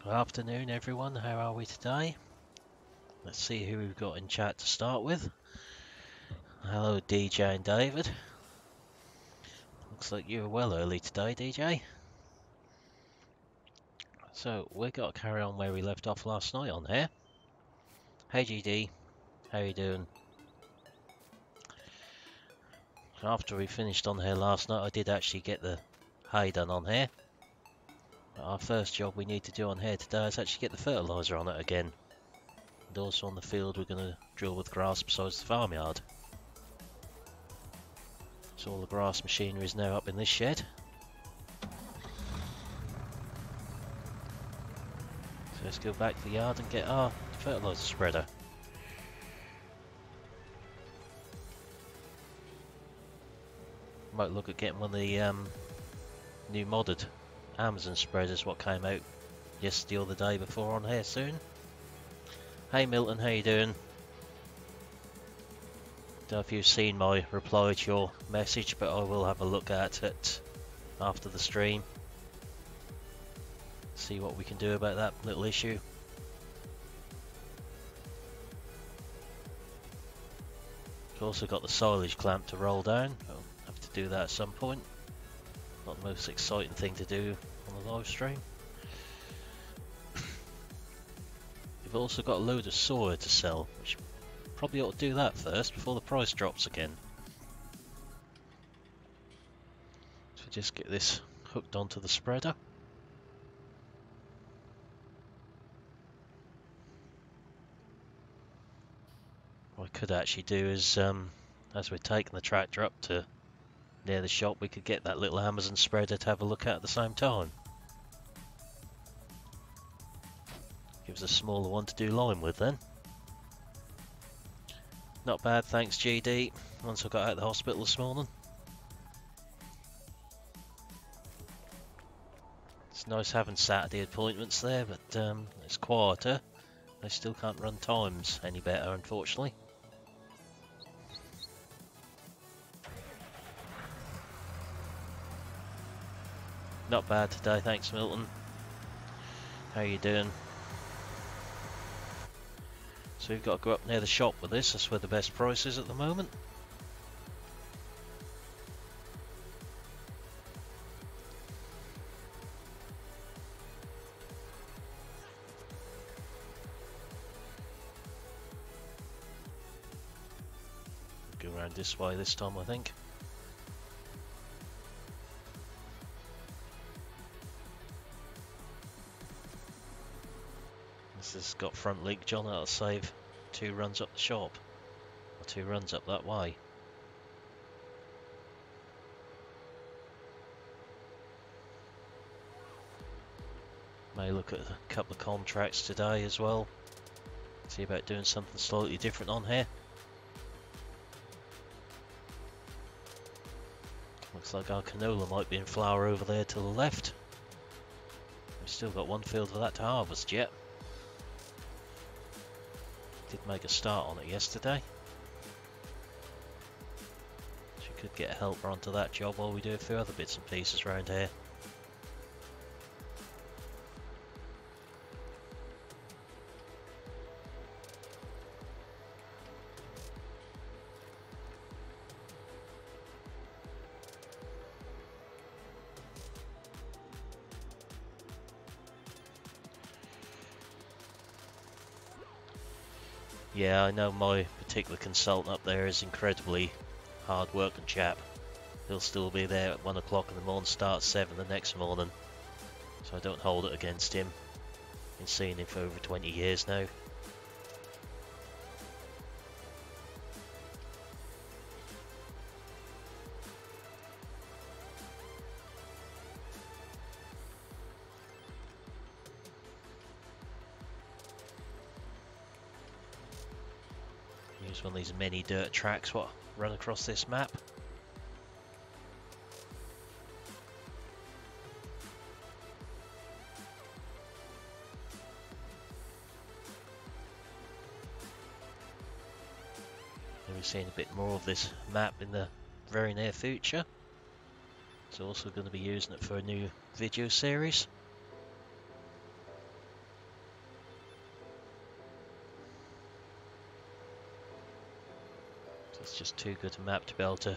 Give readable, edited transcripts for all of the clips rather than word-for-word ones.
Good afternoon, everyone. How are we today? Let's see who we've got in chat to start with. Hello, DJ and David. Looks like you were well early today, DJ. So we've got to carry on where we left off last night on here. Hey, GD. How you doing? After we finished on here last night, I did actually get the hay done on here. But our first job we need to do on here today is actually get the fertiliser on it again. And also on the field we're going to drill with grass besides the farmyard. So all the grass machinery is now up in this shed. So let's go back to the yard and get our fertiliser spreader. Might look at getting one of the new modded Amazon spreaders what came out yesterday or the day before on here soon. Hey Milton, how you doing? Don't know if you've seen my reply to your message, but I will have a look at it after the stream. See what we can do about that little issue. We've also got the silage clamp to roll down. I'll have to do that at some point. Not the most exciting thing to do on the live stream. We've also got a load of soya to sell, which probably ought to do that first before the price drops again. So just get this hooked onto the spreader. What I could actually do is, as we're taking the tractor up to near the shop, we could get that little Amazon spreader to have a look at the same time. Gives a smaller one to do lime with then. Not bad, thanks GD. Once I got out of the hospital this morning. It's nice having Saturday appointments there, but it's quieter. They still can't run times any better, unfortunately. Not bad today, thanks Milton. How you doing? So we've got to go up near the shop with this, that's where the best price is at the moment. Go around this way this time, I think. This has got front leakage on, that'll save 2 runs up the shop. Or 2 runs up that way. May look at a couple of contracts today as well. See about doing something slightly different on here. Looks like our canola might be in flower over there to the left. We've still got one field for that to harvest yet. Did make a start on it yesterday. So we could get a helper onto that job while we do a few other bits and pieces around here. Yeah, I know my particular consultant up there is incredibly hard working chap. He'll still be there at 1 o'clock in the morning, start 7 the next morning. So I don't hold it against him. Been seeing him for over 20 years now. Use one of these mini dirt tracks what run across this map. We're seeing a bit more of this map in the very near future. It's also going to be using it for a new video series. It's just too good a map to be able to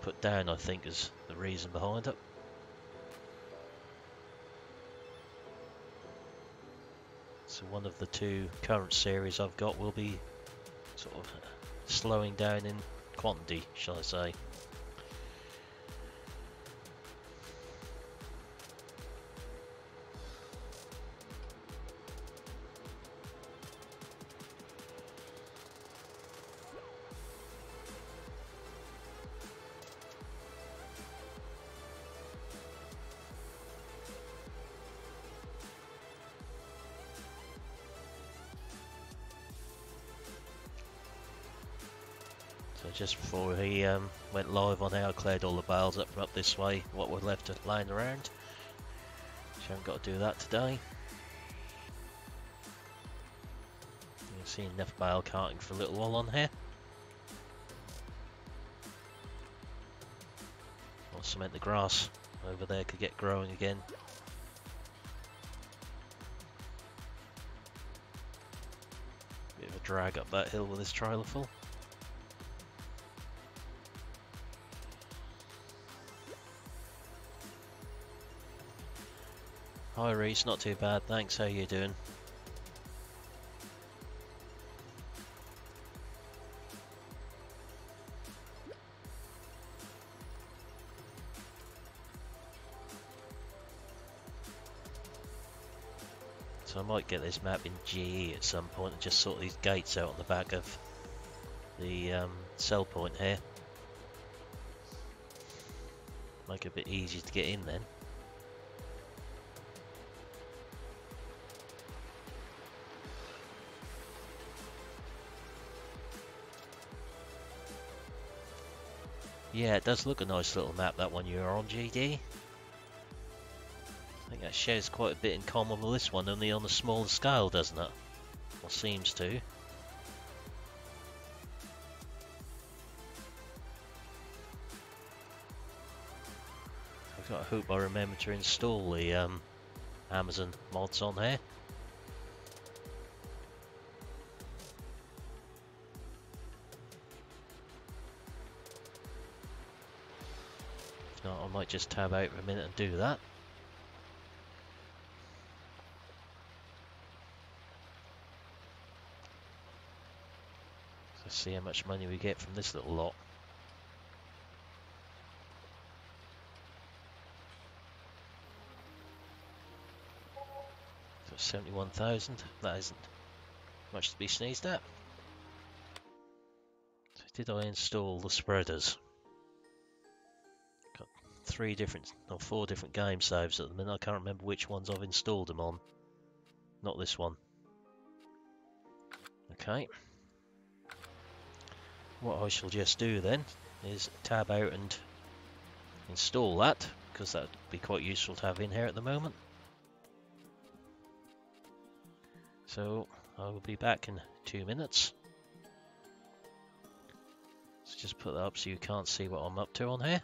put down, I think, is the reason behind it. So one of the two current series I've got will be sort of slowing down in quantity, shall I say. So just before he went live on air, I cleared all the bales up from up this way, what were left lying around. So I haven't got to do that today. You'll see enough bale carting for a little while on here. I'll cement the grass over there could get growing again. Bit of a drag up that hill with this trailer full. Hi Reese, not too bad, thanks, how you doing? So I might get this map in GE at some point and just sort these gates out on the back of the sell point here. Make it a bit easier to get in then. Yeah, it does look a nice little map, that one you're on, GD. I think that shares quite a bit in common with this one, only on a smaller scale, doesn't it? Or seems to. I hope I remember to install the Amazon mods on here. If not, I might just tab out for a minute and do that. Let's see how much money we get from this little lot. So 71,000, that isn't much to be sneezed at. So did I install the spreaders? Got 4 different game saves at the minute. I can't remember which ones I've installed them on. Not this one. Okay. What I shall just do then is tab out and install that, because that would be quite useful to have in here at the moment. So I will be back in 2 minutes. Let's just put that up so you can't see what I'm up to on here.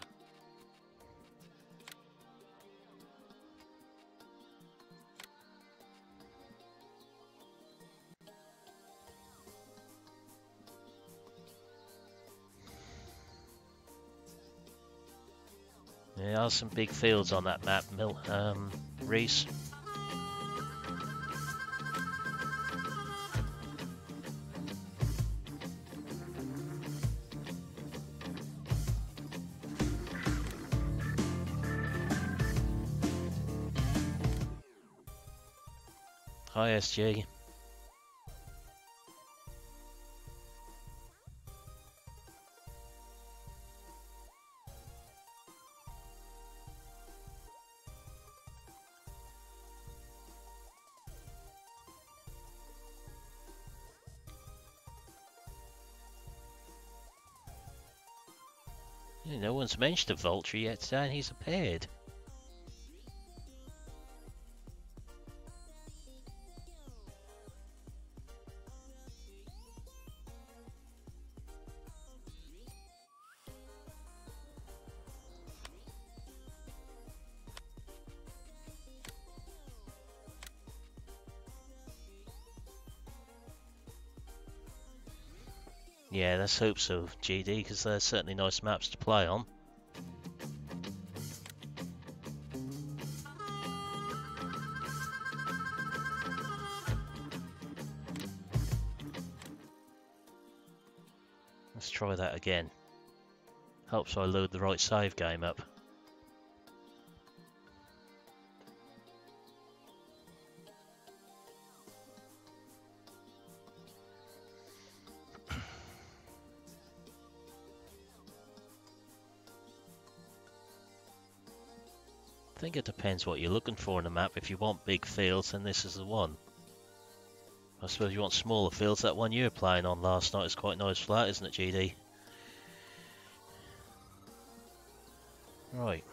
There are some big fields on that map, Reese. Hi SG. Yeah, no one's mentioned a vulture yet, and he's appeared. Yeah, let's hope so, GD, because they're certainly nice maps to play on. Let's try that again. Hope so I load the right save game up. I think it depends what you're looking for in a map. If you want big fields, then this is the one. I suppose you want smaller fields. That one you were playing on last night is quite nice flat, isn't it, GD? Right.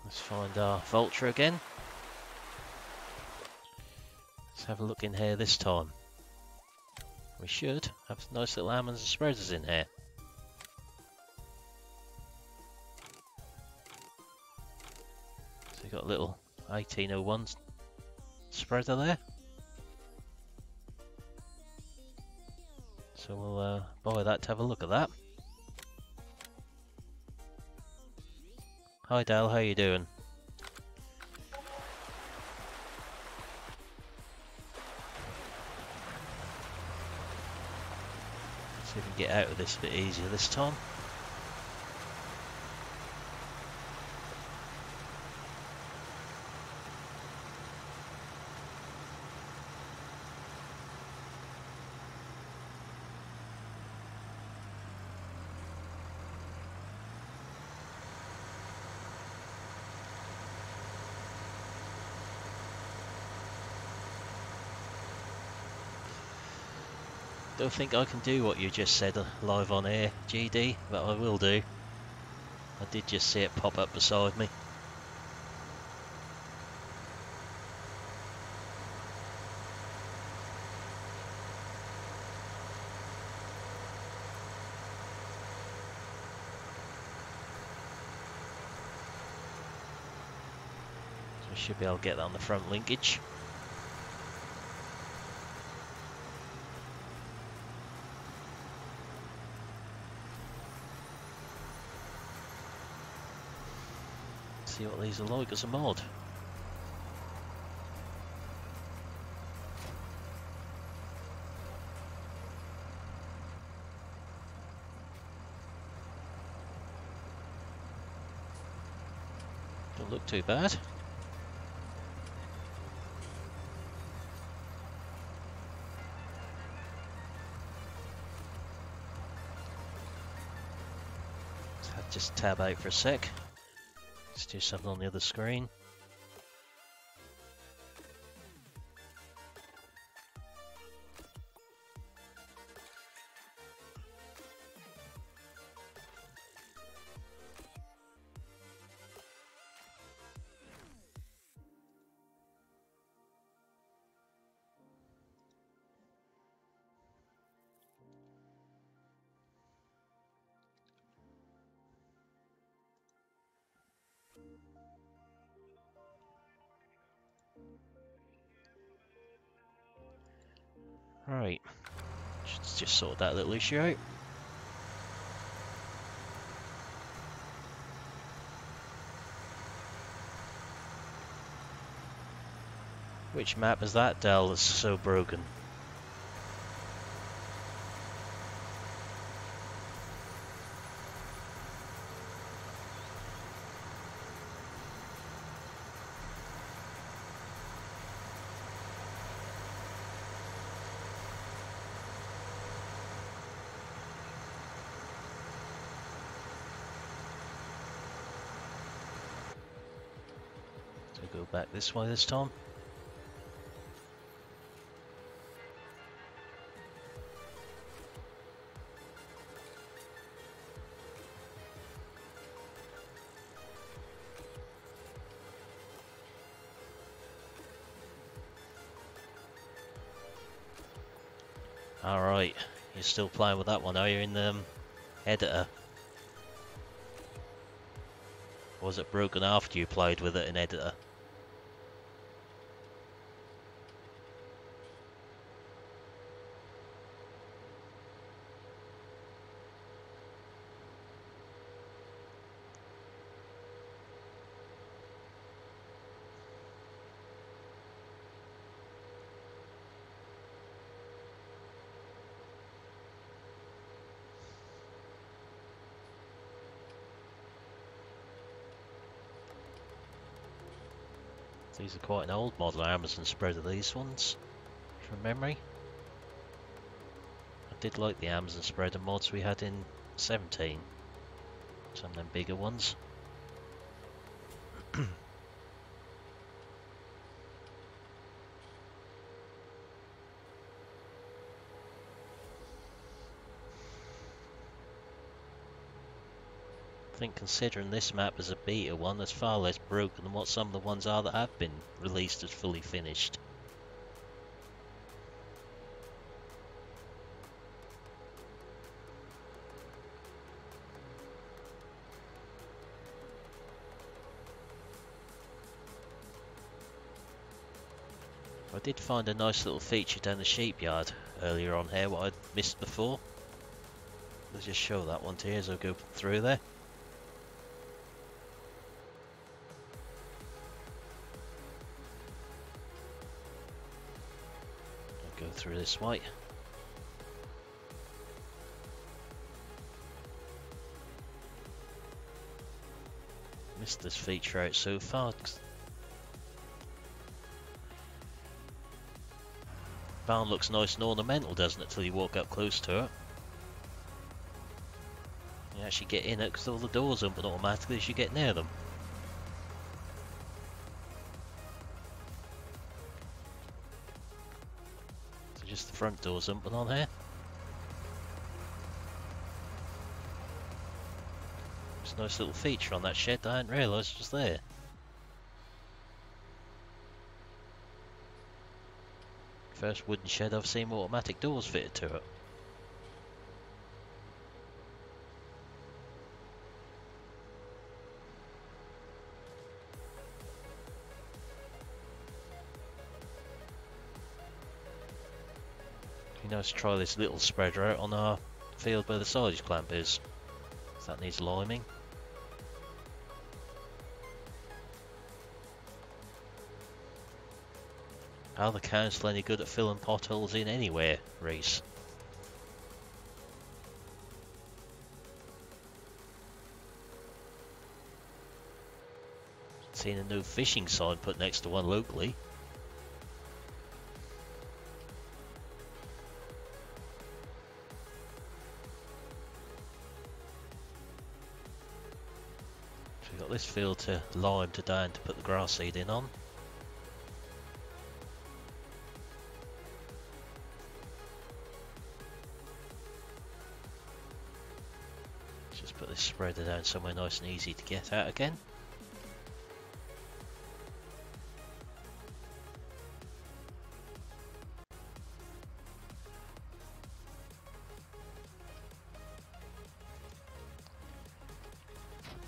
Let's find our vulture again. Let's have a look in here this time. We should have nice little almonds and spreaders in here. So you've got a little 1801 spreader there. So we'll buy that to have a look at that. Hi Dal, how you doing? See if we can get out of this a bit easier this time. Don't think I can do what you just said live on air, GD, but I will do. I did just see it pop up beside me. So I should be able to get that on the front linkage. See what these are like as a mod. Don't look too bad. Let's just tab out for a sec. Let's do something on the other screen. Right, should just sort that little issue out. Which map is that, Dell, that's so broken? So go back this way this time. Alright, you're still playing with that one, are you, in the editor? Or was it broken after you played with it in editor? These are quite an old model Amazon spreader, these ones, from memory. I did like the Amazon spreader mods we had in 17. Some of them bigger ones. I think considering this map as a beta one, that's far less broken than what some of the ones are that have been released as fully finished. I did find a nice little feature down the sheep yard earlier on here, what I'd missed before. Let's just show that one to you as I go through there. I'll go through this way. Missed this feature out so far. Barn looks nice and ornamental, doesn't it, till you walk up close to it. You actually get in it because all the doors open automatically as you get near them. So just the front doors open on here. It's a nice little feature on that shed that I hadn't realised was there. First wooden shed I've seen with automatic doors fitted to it. You know, let's try this little spreader out on our field where the silage clamp is. So that needs liming. Are the council any good at filling potholes in anywhere, Reese? Seen a new fishing sign put next to one locally. So we've got this field to lime today and to put the grass seed in on. Just put this spreader down somewhere nice and easy to get at again.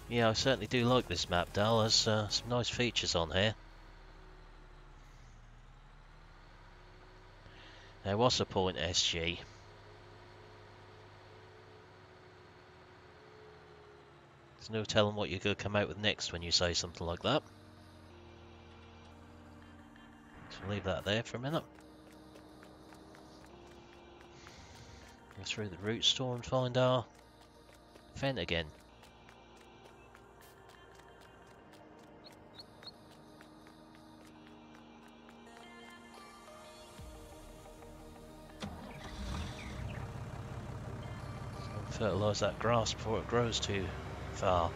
Yeah, I certainly do like this map, Dal. There's some nice features on here. Now, what's the point, SG? There's no telling what you're going to come out with next when you say something like that. So leave that there for a minute. Go through the root store and find our vent again. Fertilise that grass before it grows too far.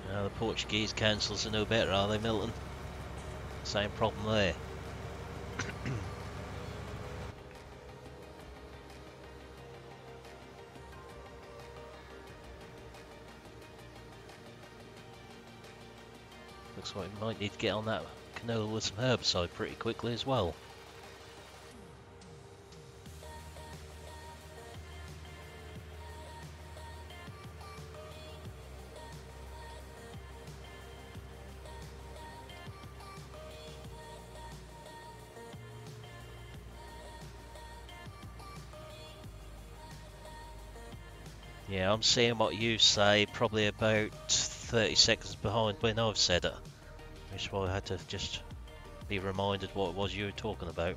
Now the Portuguese councils are no better, are they, Milton? Same problem there. Looks like we might need to get on that canola with some herbicide pretty quickly as well. Yeah, I'm seeing what you say, probably about 30 seconds behind when I've said it. Which is why I had to just be reminded what it was you were talking about.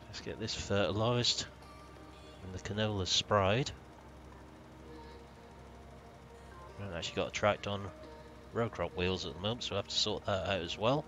Let's get this fertilised and the canola's sprayed. I haven't actually got a tracked on row crop wheels at the moment, so I have to sort that out as well.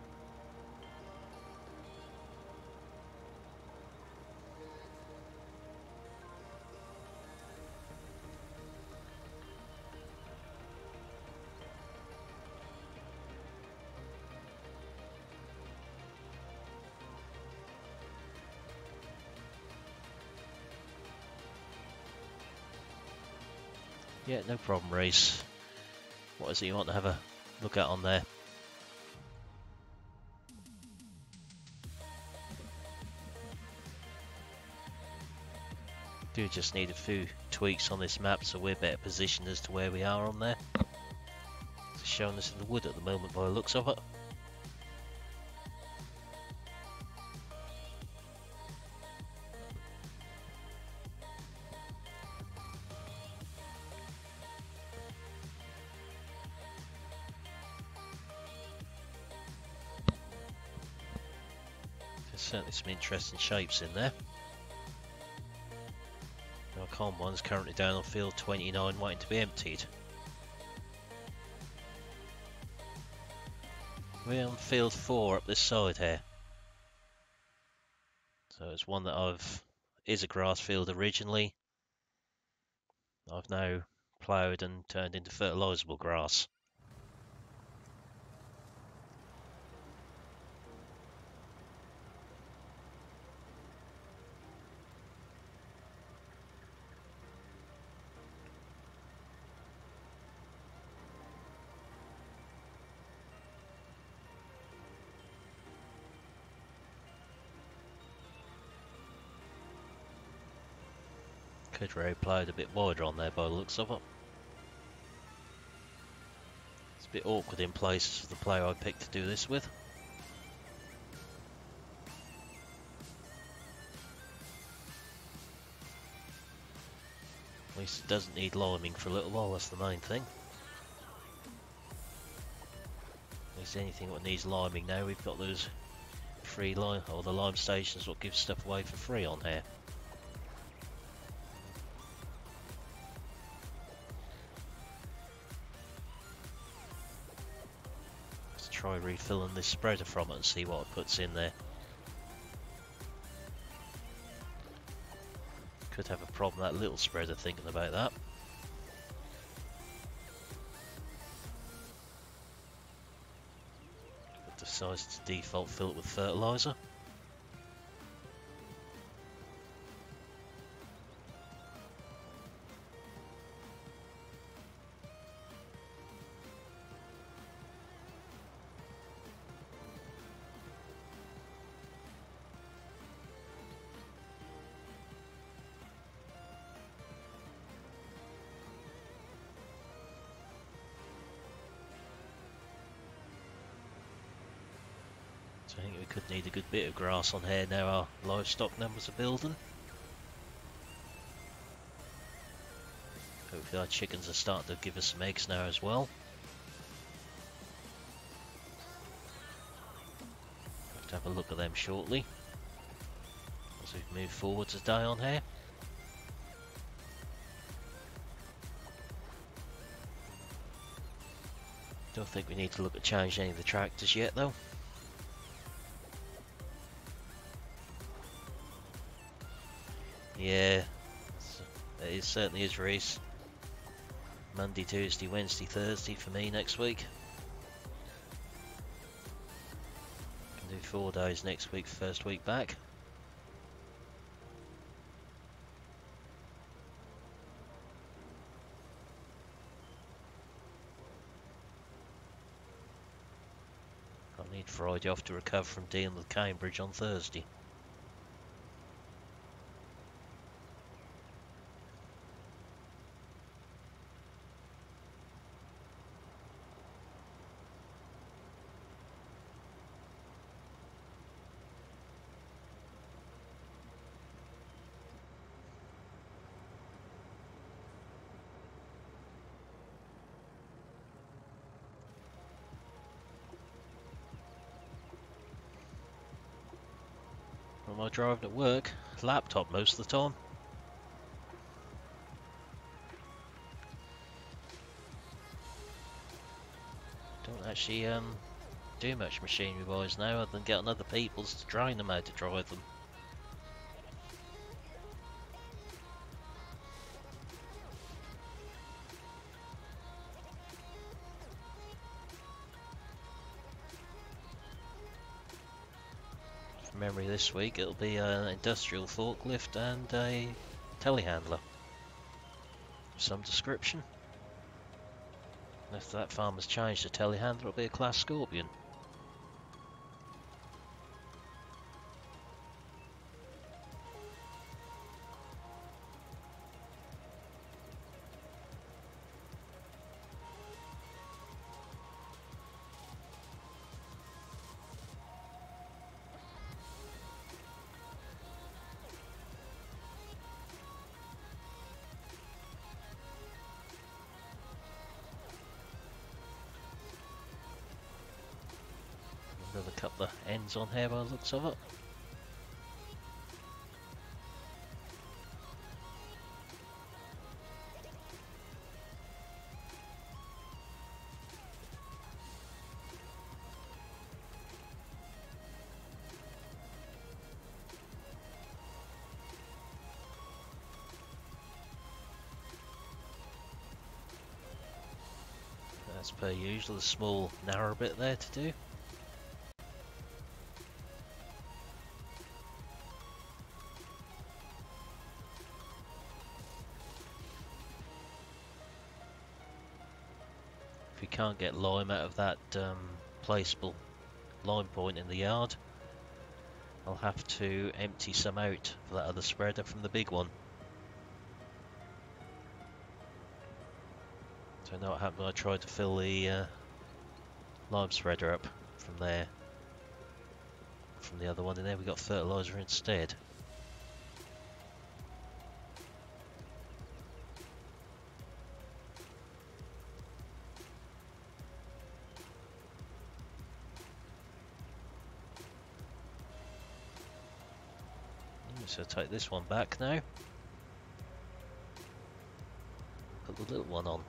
Yeah, no problem, Reese. What is it you want to have a look at on there? Do just need a few tweaks on this map so we're better positioned as to where we are on there. It's showing us in the wood at the moment by the looks of it. There's certainly some interesting shapes in there. Our combine's currently down on field 29 waiting to be emptied. We're on field 4 up this side here. So it's one that is a grass field originally. I've now ploughed and turned into fertilisable grass. Could really ploughed a bit wider on there by the looks of it. It's a bit awkward in places for the plough I picked to do this with. At least it doesn't need liming for a little while, that's the main thing. At least anything that needs liming now, we've got those free lime, or the lime stations what gives stuff away for free on here. Try refilling this spreader from it and see what it puts in there. Could have a problem, that little spreader, thinking about that. It decides to default fill it with fertiliser. So I think we could need a good bit of grass on here now our livestock numbers are building. Hopefully our chickens are starting to give us some eggs now as well. Have to have a look at them shortly as we move forwards a day on here. Don't think we need to look at changing any of the tractors yet though. Yeah, it certainly is, Reese. Monday, Tuesday, Wednesday, Thursday for me next week. 4 days next week, first week back. I need Friday off to recover from dealing with Cambridge on Thursday. Am I driving at work? Laptop most of the time. Don't actually do much machinery wise now other than get on other people's to train them how to drive them. From memory this week it'll be an industrial forklift and a telehandler of some description. If that farmer's changed to telehandler, it'll be a Class Scorpion. Another couple of ends on here by the looks of it. As per usual, a small narrow bit there to do. If we can't get lime out of that placeable lime point in the yard, I'll have to empty some out for that other spreader from the big one. So I know what happened when I tried to fill the lime spreader up from there. From the other one in there, we got fertiliser instead. So take this one back now. Put the little one on.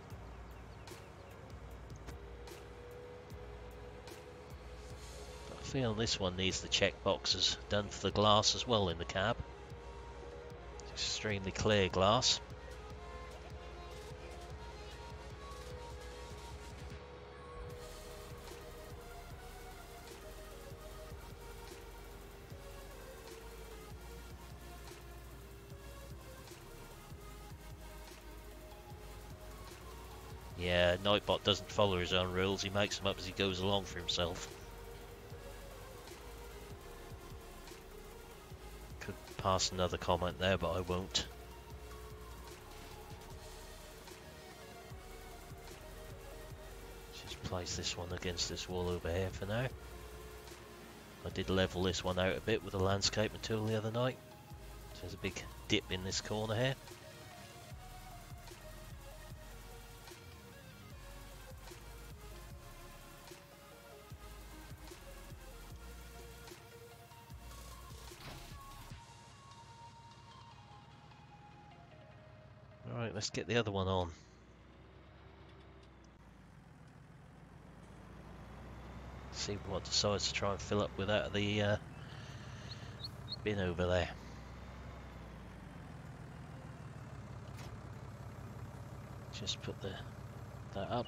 I feel this one needs the check boxes done for the glass as well in the cab. It's extremely clear glass. Yeah, Nightbot doesn't follow his own rules, he makes them up as he goes along for himself. Could pass another comment there, but I won't. Just place this one against this wall over here for now. I did level this one out a bit with a landscaping tool the other night. So there's a big dip in this corner here. Alright, let's get the other one on. See what decides to try and fill up with out of the bin over there. Just put that up.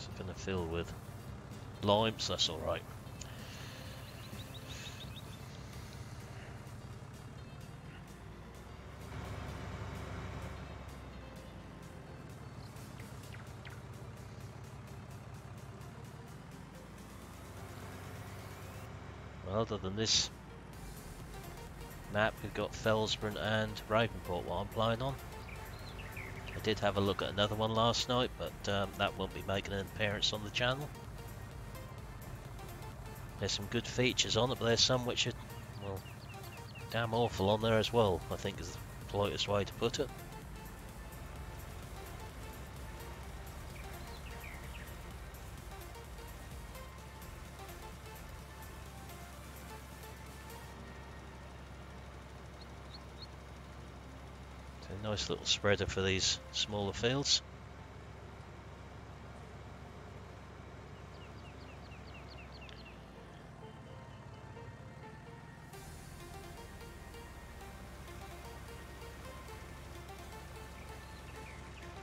It's going to fill with limes, that's alright. Well, other than this map, we've got Felsburn and Ravenport what I'm playing on. I did have a look at another one last night, but that won't be making an appearance on the channel. There's some good features on it, but there's some which are, well, damn awful on there as well, I think is the politest way to put it. So a nice little spreader for these smaller fields.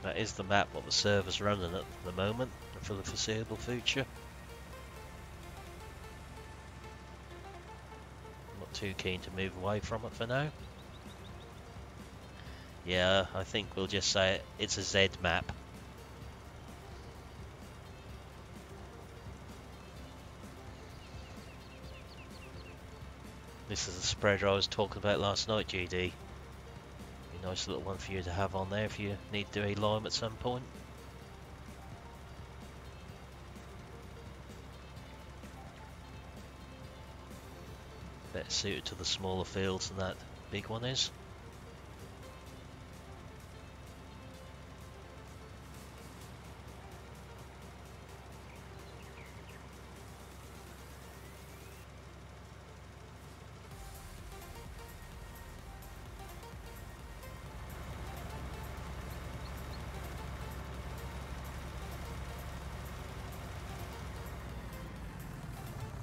That is the map what the server's running at the moment and for the foreseeable future. I'm not too keen to move away from it for now. Yeah, I think we'll just say it's a Z map. This is the spreader I was talking about last night, GD. Nice little one for you to have on there if you need to do a lime at some point. Better suited to the smaller fields than that big one is.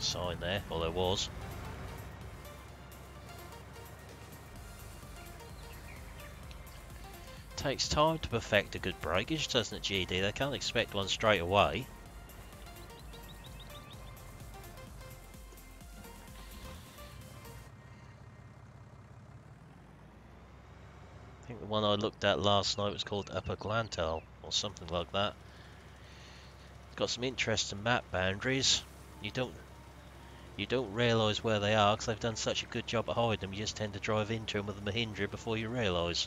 Sign there, or there was. Takes time to perfect a good breakage, doesn't it, GD? They can't expect one straight away. I think the one I looked at last night was called Upper Glantal, or something like that. It's got some interesting map boundaries. You don't realise where they are because they've done such a good job at hiding them. You just tend to drive into them with a Mahindra before you realise.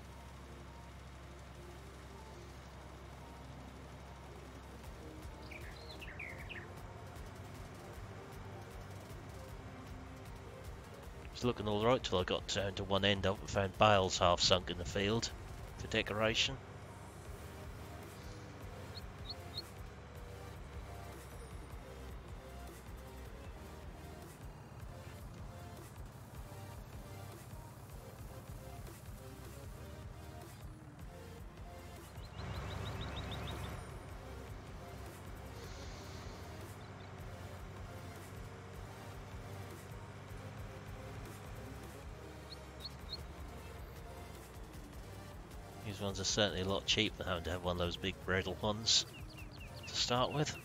It's looking alright till I got down to one end of it and found bales half sunk in the field for decoration. These ones are certainly a lot cheaper than having to have one of those big bridle ones to start with.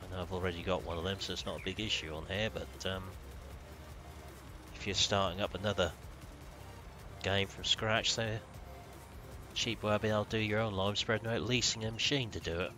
I know I've already got one of them, so it's not a big issue on here, but if you're starting up another game from scratch, so cheap way of being able to do your own lime spread without leasing a machine to do it.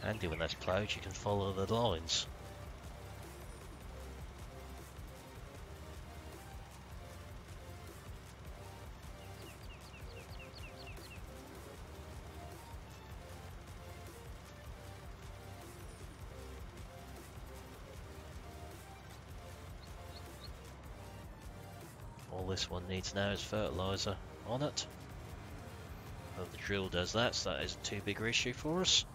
Handy when that's ploughed, you can follow the lines. All this one needs now is fertiliser on it. Well, the drill does that, so that isn't too big an issue for us.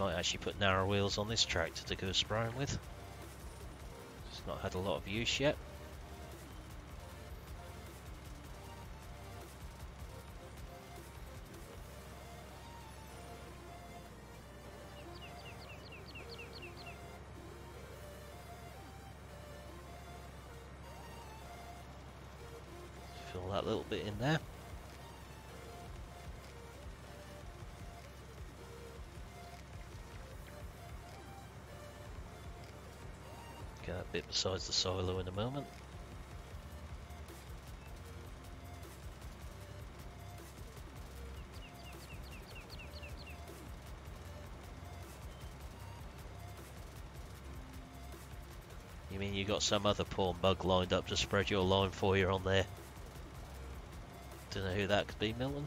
Might actually put narrow wheels on this tractor to go spraying with. It's not had a lot of use yet. Fill that little bit in there. Get that bit besides the silo in a moment. You mean you got some other poor mug lined up to spread your line for you on there? Don't know who that could be, Milton.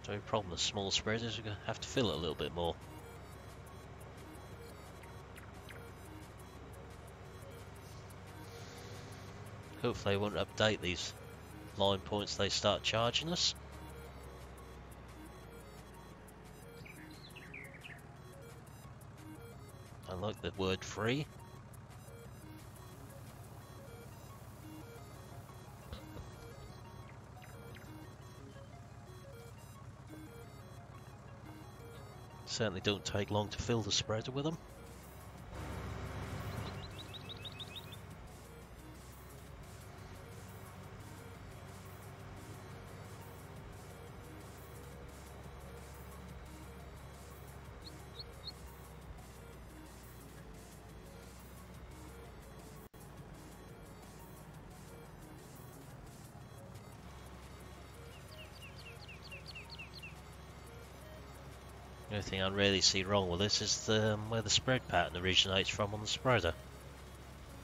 The only problem with small spreads is we're going to have to fill it a little bit more. Hopefully they won't update these line points they start charging us. I like the word free. Certainly don't take long to fill the spreader with them. The only thing I really see wrong with this is where the spread pattern originates from on the spreader.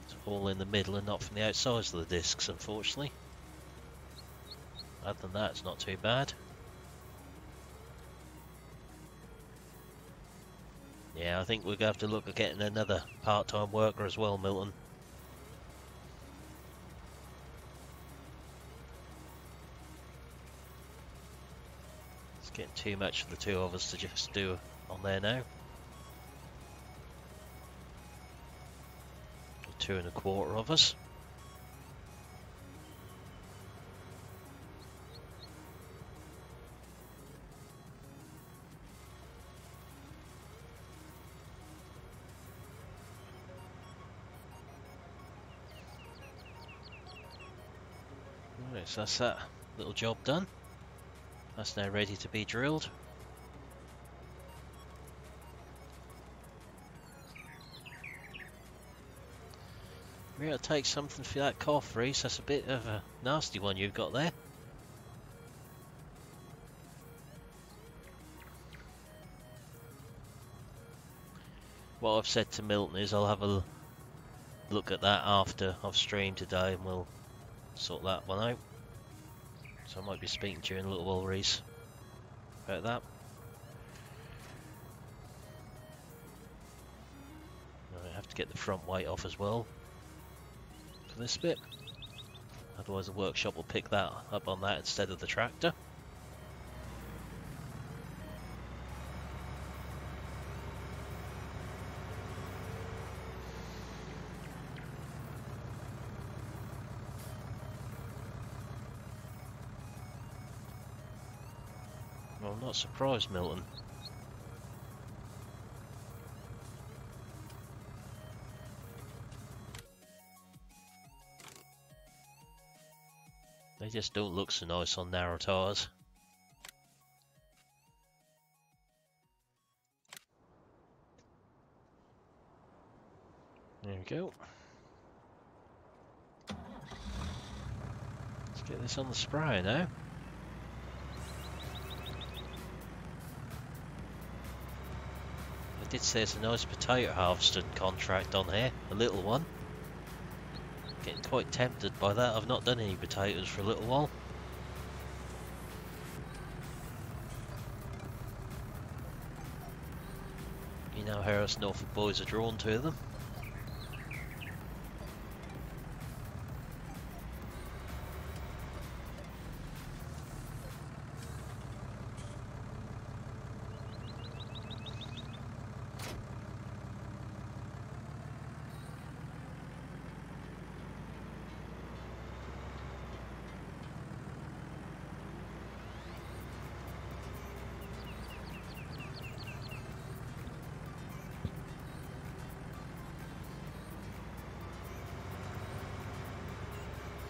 It's all in the middle and not from the outsides of the discs, unfortunately. Other than that, it's not too bad. Yeah, I think we're going to have to look at getting another part-time worker as well, Milton. Getting too much for the two of us to just do on there now. 2 1/4 of us. Right, so that's that little job done. That's now ready to be drilled. We're going to take something for that cough, Reese. That's a bit of a nasty one you've got there. What I've said to Milton is I'll have a look at that after I've streamed today and we'll sort that one out. So I might be speaking to you in a little while, Reese, about that. I have to get the front weight off as well for this bit. Otherwise the workshop will pick that up on that instead of the tractor. Well, I'm not surprised, Milton. They just don't look so nice on narrow tyres. There we go. Let's get this on the sprayer now. I did say it's a nice potato harvesting contract on here, a little one. Getting quite tempted by that. I've not done any potatoes for a little while. You know how us Norfolk boys are drawn to them.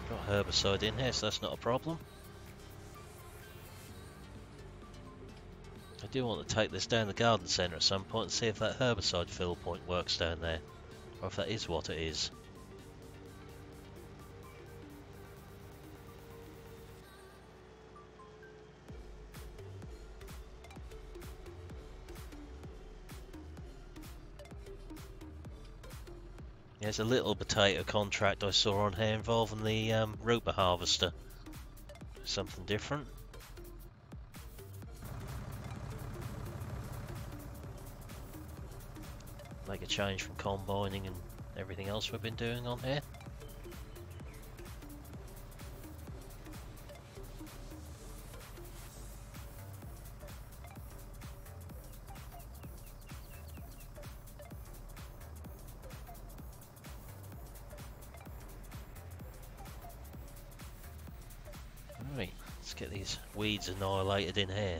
Got herbicide in here, so that's not a problem. I do want to take this down the garden centre at some point and see if that herbicide fill point works down there, or if that is what it is. There's a little potato contract I saw on here involving the roper harvester. Something different. Make a change from combining and everything else we've been doing on here. Right, let's get these weeds annihilated in here.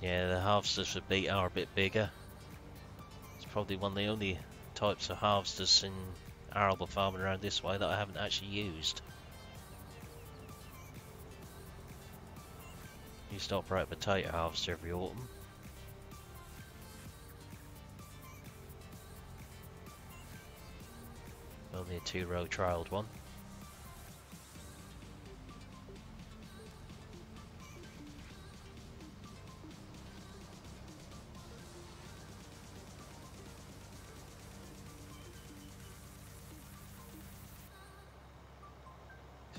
Yeah, the harvesters for beet are a bit bigger. It's probably one of the only types of harvesters in arable farming around this way that I haven't actually used. Used to operate a potato harvester every autumn. Only a 2-row trialled one.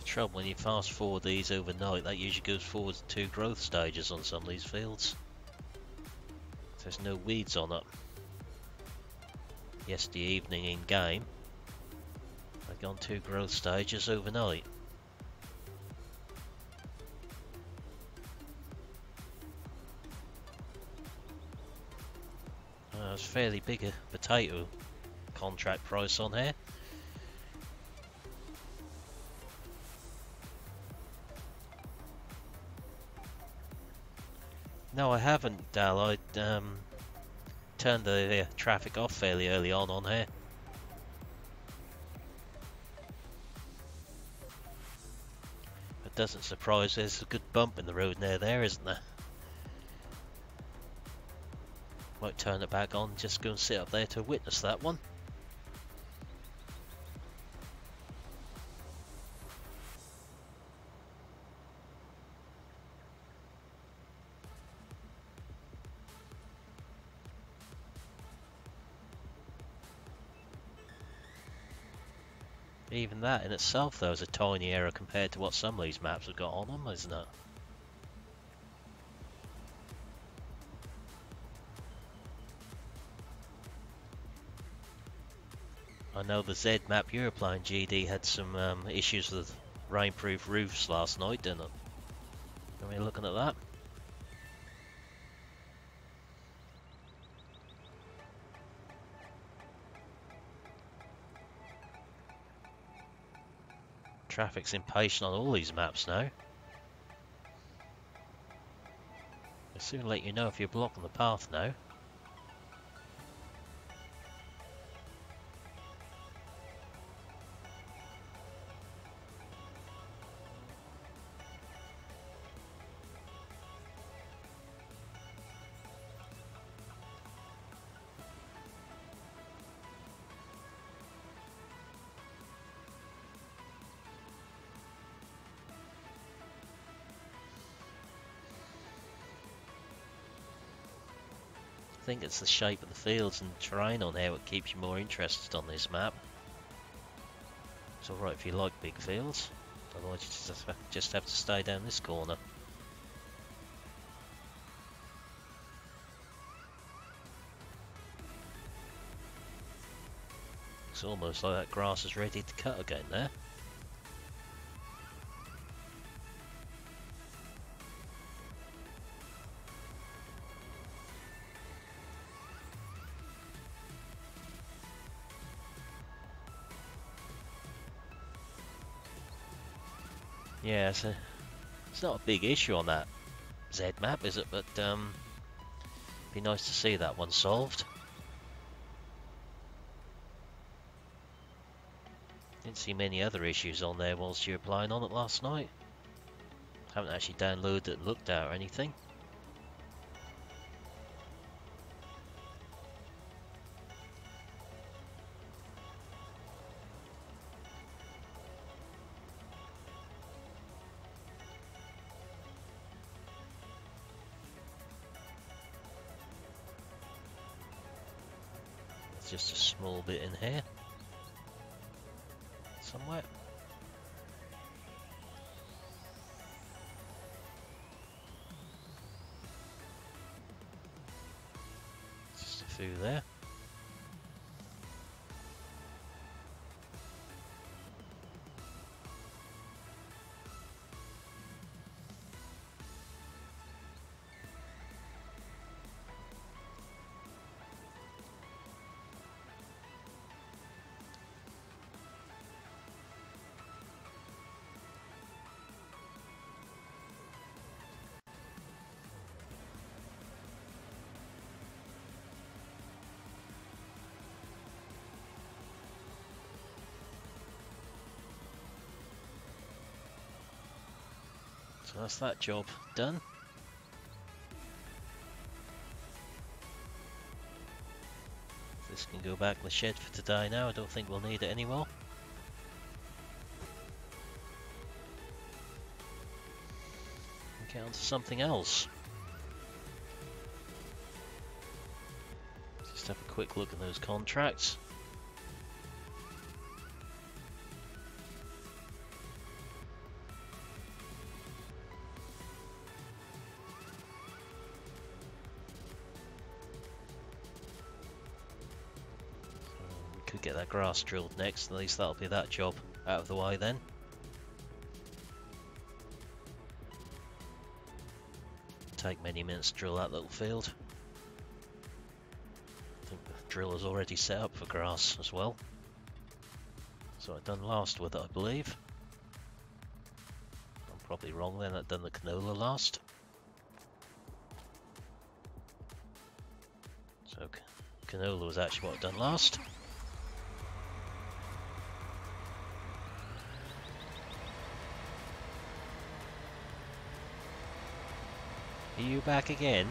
Trouble when you fast forward these overnight, that usually goes forward 2 growth stages on some of these fields. There's no weeds on it. Yesterday evening in game, I've gone 2 growth stages overnight. It's fairly big a potato contract price on here. No, I haven't, Dal. I turned the traffic off fairly early on here. It doesn't surprise, there's a good bump in the road near there, isn't there? Might turn it back on, just go and sit up there to witness that one. Even that in itself, though, is a tiny error compared to what some of these maps have got on them, isn't it? I know the Z map you were playing, GD, had some issues with rainproof roofs last night, didn't it? Are we looking at that? Traffic's impatient on all these maps now. They'll soon let you know if you're blocking the path now. I think it's the shape of the fields and terrain on here what keeps you more interested on this map. It's alright if you like big fields, otherwise you just have to stay down this corner. It's almost like that grass is ready to cut again there. Yeah, it's not a big issue on that Z map, is it? But be nice to see that one solved. Didn't see many other issues on there whilst you were playing on it last night. Haven't actually downloaded it and looked at or anything. It's just a small bit in here. Somewhere. Just a few there. So that's that job done. This can go back in the shed for today now. I don't think we'll need it anymore. Get on to something else. Just have a quick look at those contracts. Get that grass drilled next, at least that'll be that job out of the way then. Take many minutes to drill that little field. I think the driller's already set up for grass as well. So I've done last with it, I believe. I'm probably wrong then, I've done the canola last. So canola was actually what I've done last. Are you back again?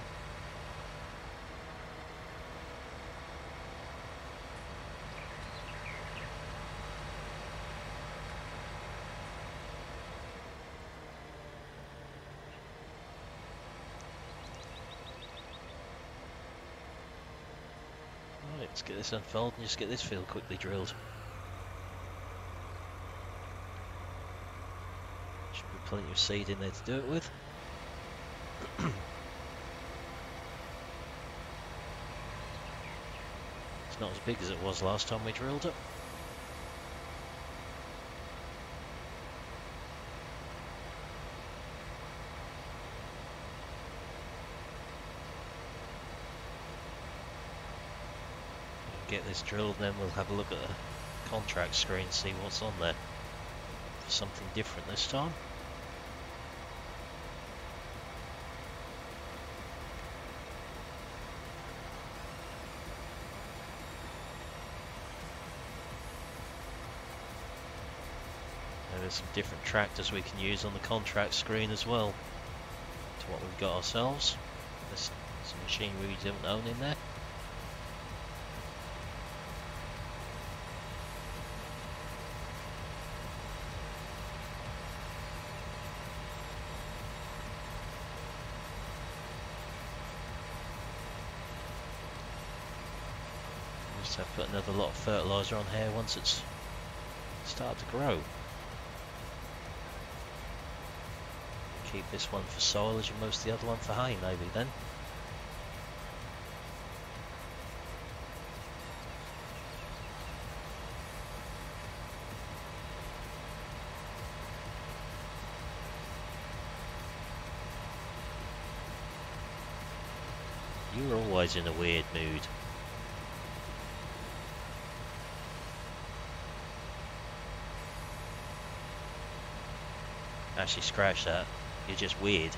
Right, let's get this unfolded and just get this field quickly drilled. Should be plenty of seed in there to do it with. It's not as big as it was last time we drilled it. Get this drilled, then we'll have a look at the contract screen, see what's on there. Something different this time. There's some different tractors we can use on the contract screen as well to what we've got ourselves. There's some machinery we don't own in there. So put another lot of fertiliser on here once it's started to grow. Keep this one for silage and most of the other one for hay maybe then. You're always in a weird mood. Actually, scratch that. You're just weird.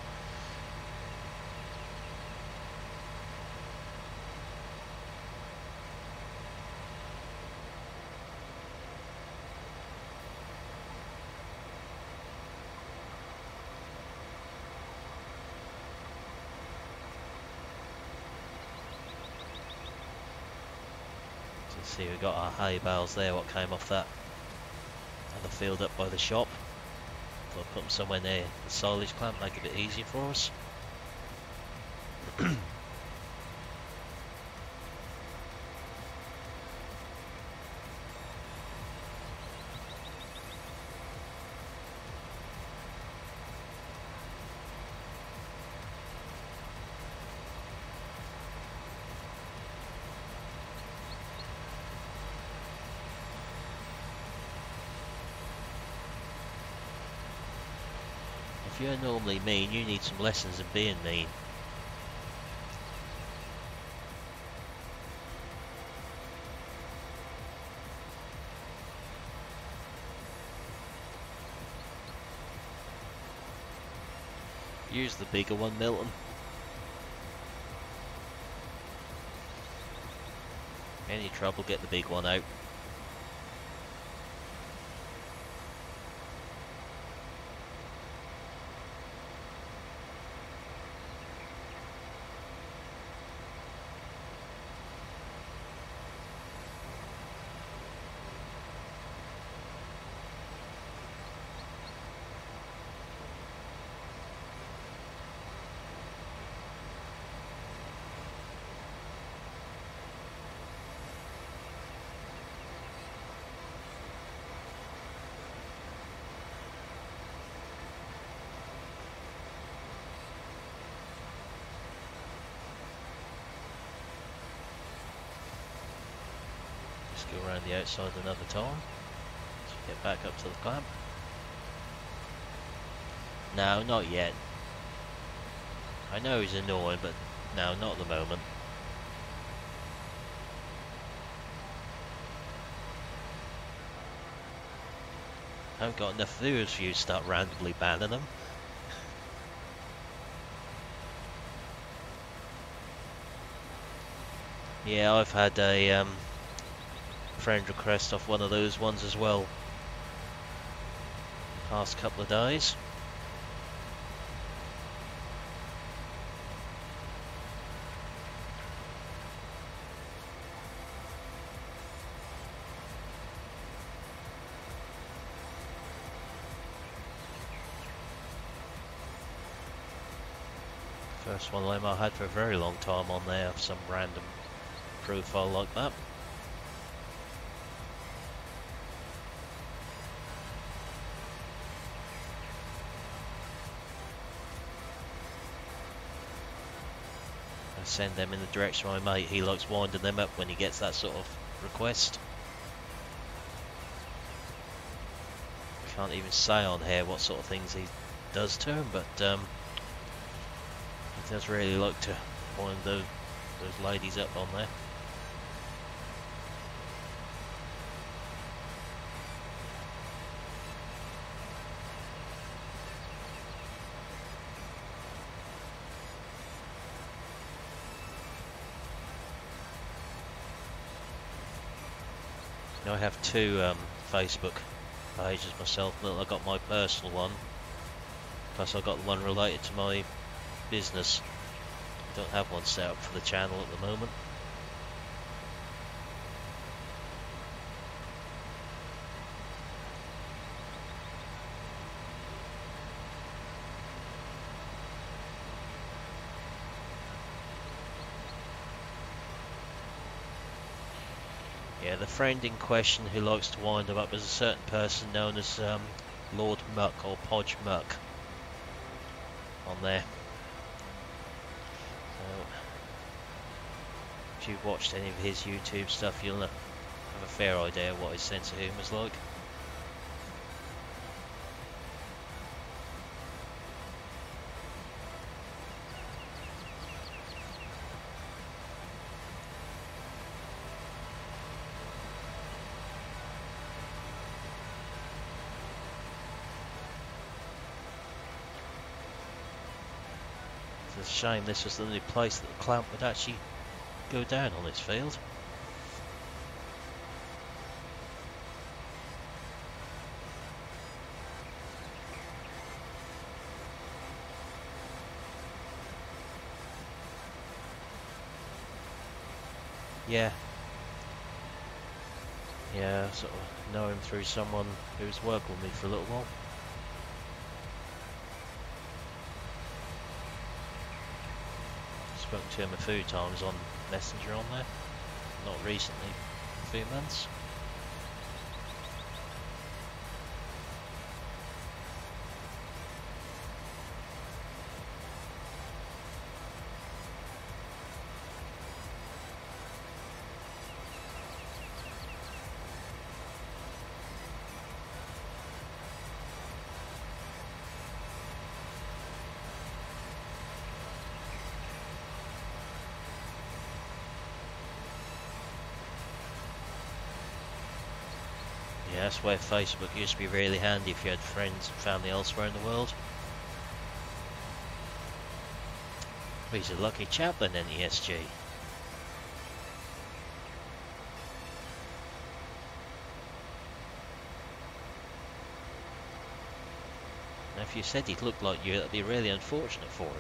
See, we got our hay bales there, what came off that other field up by the shop. So I'll put them somewhere near the silage clamp, make it a bit easier for us. If you're normally mean, you need some lessons in being mean. Use the bigger one, Milton. Any trouble, get the big one out. Go around the outside another time. So get back up to the clamp. No, not yet. I know he's annoying, but no, not at the moment. I haven't got enough viewers for you to start randomly banning them. Yeah, I've had a friend request off one of those ones as well the past couple of days. First one of them I had for a very long time on there, some random profile like that. Send them in the direction of my mate. He likes winding them up when he gets that sort of request. Can't even say on here what sort of things he does to him, but he does really like to wind those ladies up on there. I have two Facebook pages myself. I got my personal one, plus I got the one related to my business. I don't have one set up for the channel at the moment. Yeah, the friend in question who likes to wind them up is a certain person known as Lord Muck or Podge Muck on there. So, if you've watched any of his YouTube stuff, you'll have a fair idea what his sense of humour is like. It's a shame this was the only place that the clamp would actually go down on this field. Yeah. Yeah, sort of know him through someone who's worked with me for a little while. Spoken to him a few times on Messenger on there. Not recently, a few months. Yeah, that's where Facebook used to be really handy if you had friends and family elsewhere in the world. Well, he's a lucky chap then, NESG. Now, if you said he'd look like you, that'd be really unfortunate for him.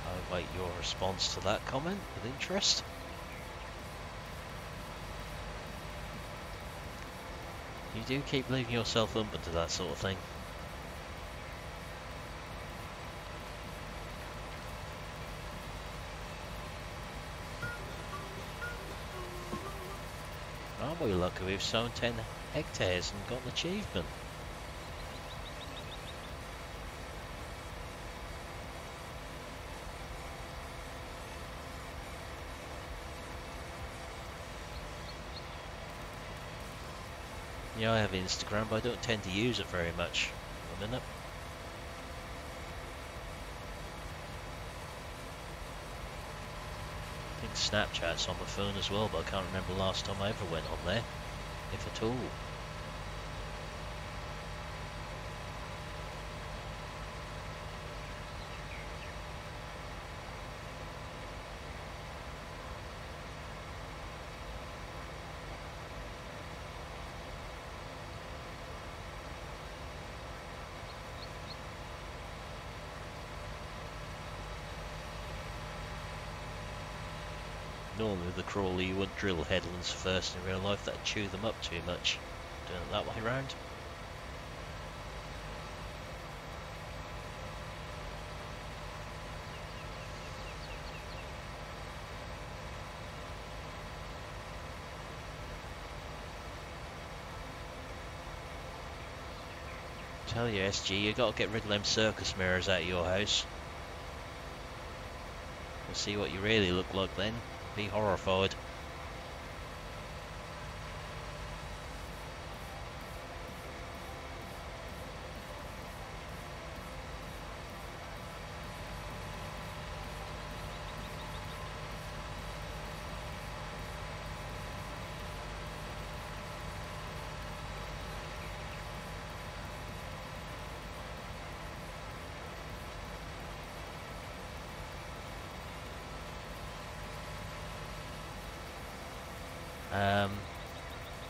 I await your response to that comment with interest. You do keep leaving yourself open to that sort of thing. Aren't we lucky we've sown 10 hectares and got an achievement? Yeah, I have Instagram, but I don't tend to use it very much at the minute. I think Snapchat's on my phone as well, but I can't remember the last time I ever went on there, if at all. Normally with the crawler you wouldn't drill headlands first in real life, that'd chew them up too much. Doing it that way round. Tell you SG, you gotta get rid of them circus mirrors out of your house. We'll see what you really look like then. Be horrified.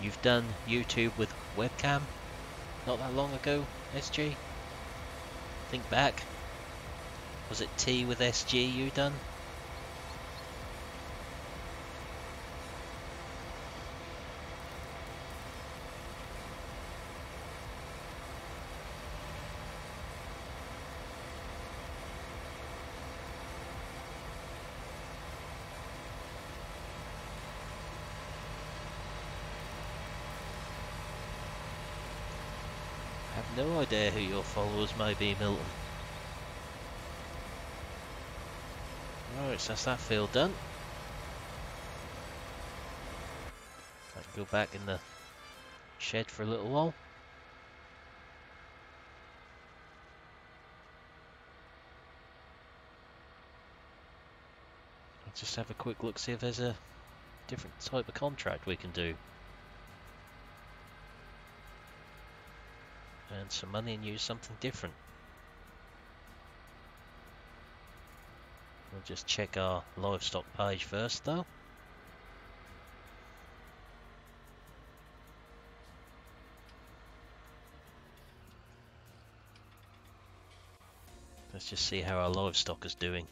You've done YouTube with webcam not that long ago, SG? Think back. Was it T with SG you done? I have no idea who your followers may be, Milton. Right, so that's that field done. I can go back in the shed for a little while. I'll just have a quick look, see if there's a different type of contract we can do. Earn some money and use something different. We'll just check our livestock page first though. Let's just see how our livestock is doing.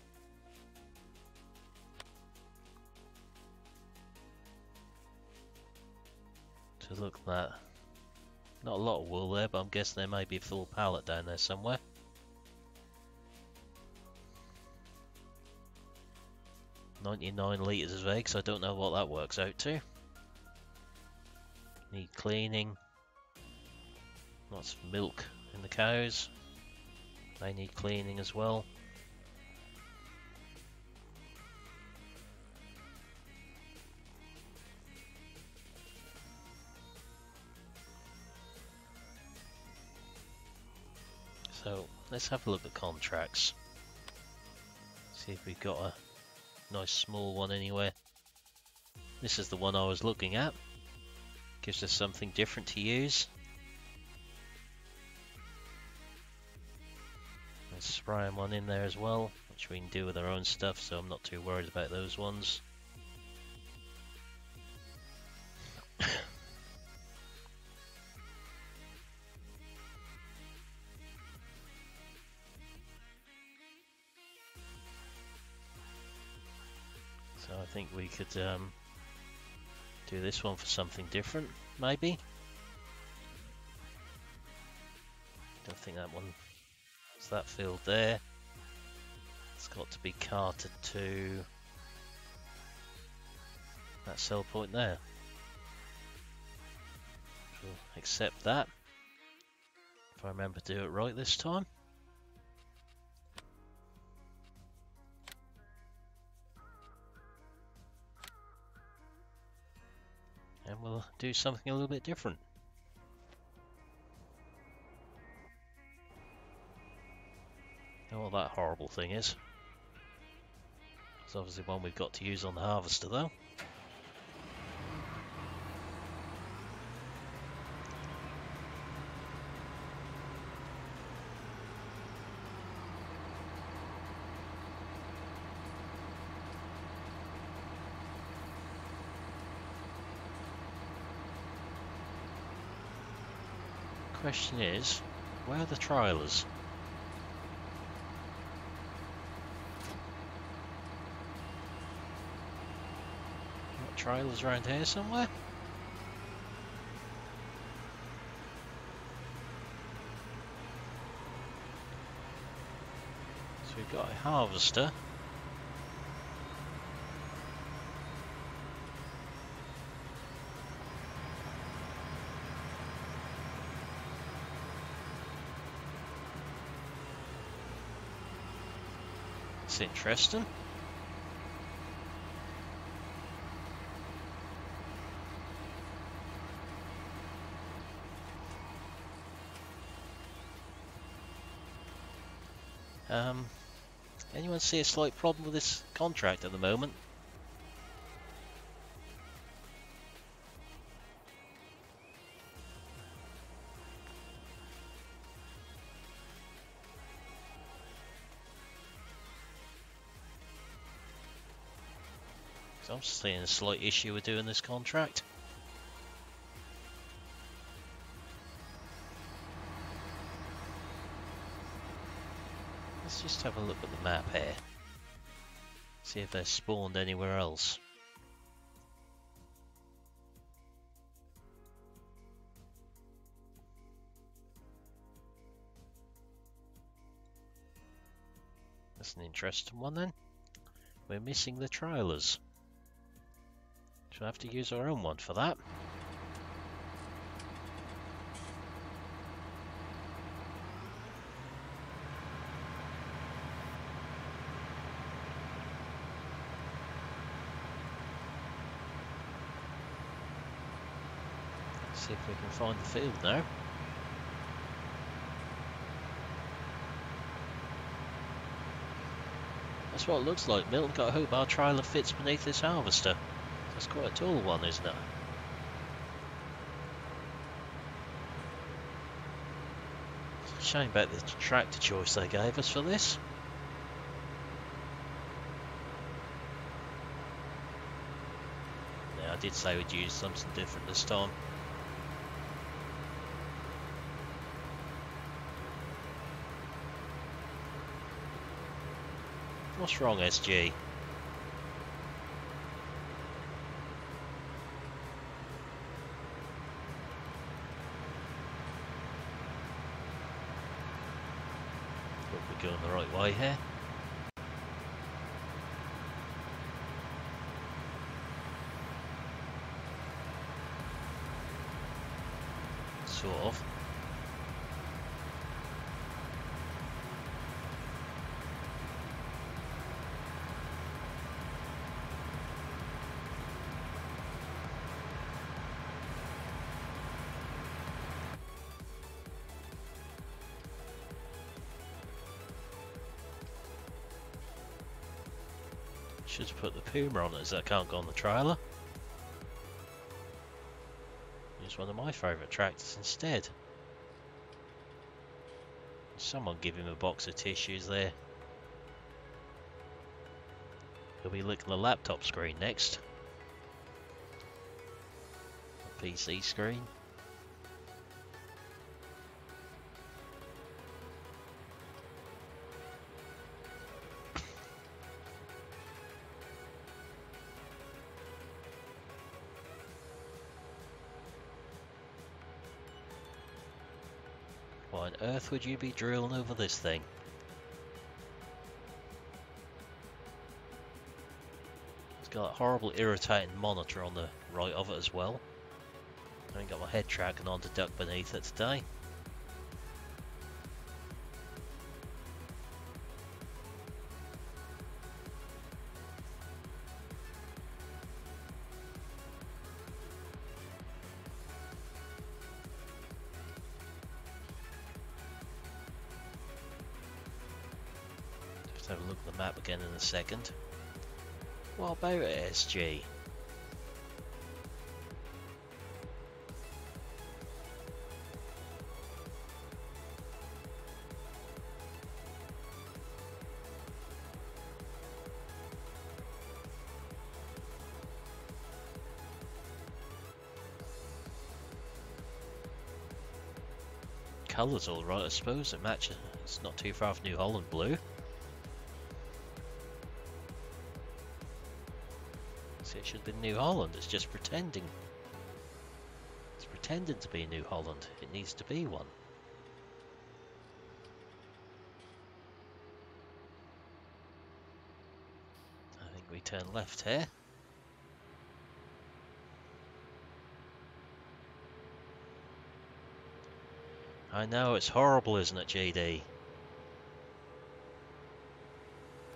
So look at that. Not a lot of wool there, but I'm guessing there may be a full pallet down there somewhere. "99 litres of eggs, I don't know what that works out to. Need cleaning. Lots of milk in the cows. They need cleaning as well. So let's have a look at contracts. See if we've got a nice small one anywhere. This is the one I was looking at. Gives us something different to use. Let's spray one in there as well, which we can do with our own stuff, so I'm not too worried about those ones. So I think we could do this one for something different, maybe. Don't think that one. It's that field there. It's got to be carted to that sell point there. We'll accept that. If I remember to do it right this time. And we'll do something a little bit different. Know what that horrible thing is. It's obviously one we've got to use on the harvester though. Question is, where are the trailers? Got trailers around here somewhere? So we've got a harvester. It's interesting. Anyone see a slight problem with this contract at the moment? I'm seeing a slight issue with doing this contract. Let's just have a look at the map here. See if they're spawned anywhere else. That's an interesting one then. We're missing the trailers. So we'll have to use our own one for that. See if we can find the field now. That's what it looks like. Milton, got to hope our trailer fits beneath this harvester. That's quite a tall one, isn't it? It's a shame about the tractor choice they gave us for this. Yeah, I did say we'd use something different this time. What's wrong, SG? Hope we're going the right way here. Sort of. Should have put the Puma on it, as that can't go on the trailer. Use one of my favourite tractors instead. Someone give him a box of tissues there. He'll be licking the laptop screen next. The PC screen. Why on earth would you be drilling over this thing? It's got a horrible irritating monitor on the right of it as well. I ain't got my head tracking on to duck beneath it today. Have a look at the map again in a second. What about it, SG? Colour's alright, I suppose. It matches. It's not too far from New Holland blue. It should be New Holland, it's just pretending. It's pretending to be New Holland. It needs to be one. I think we turn left here. I know, it's horrible, isn't it, GD?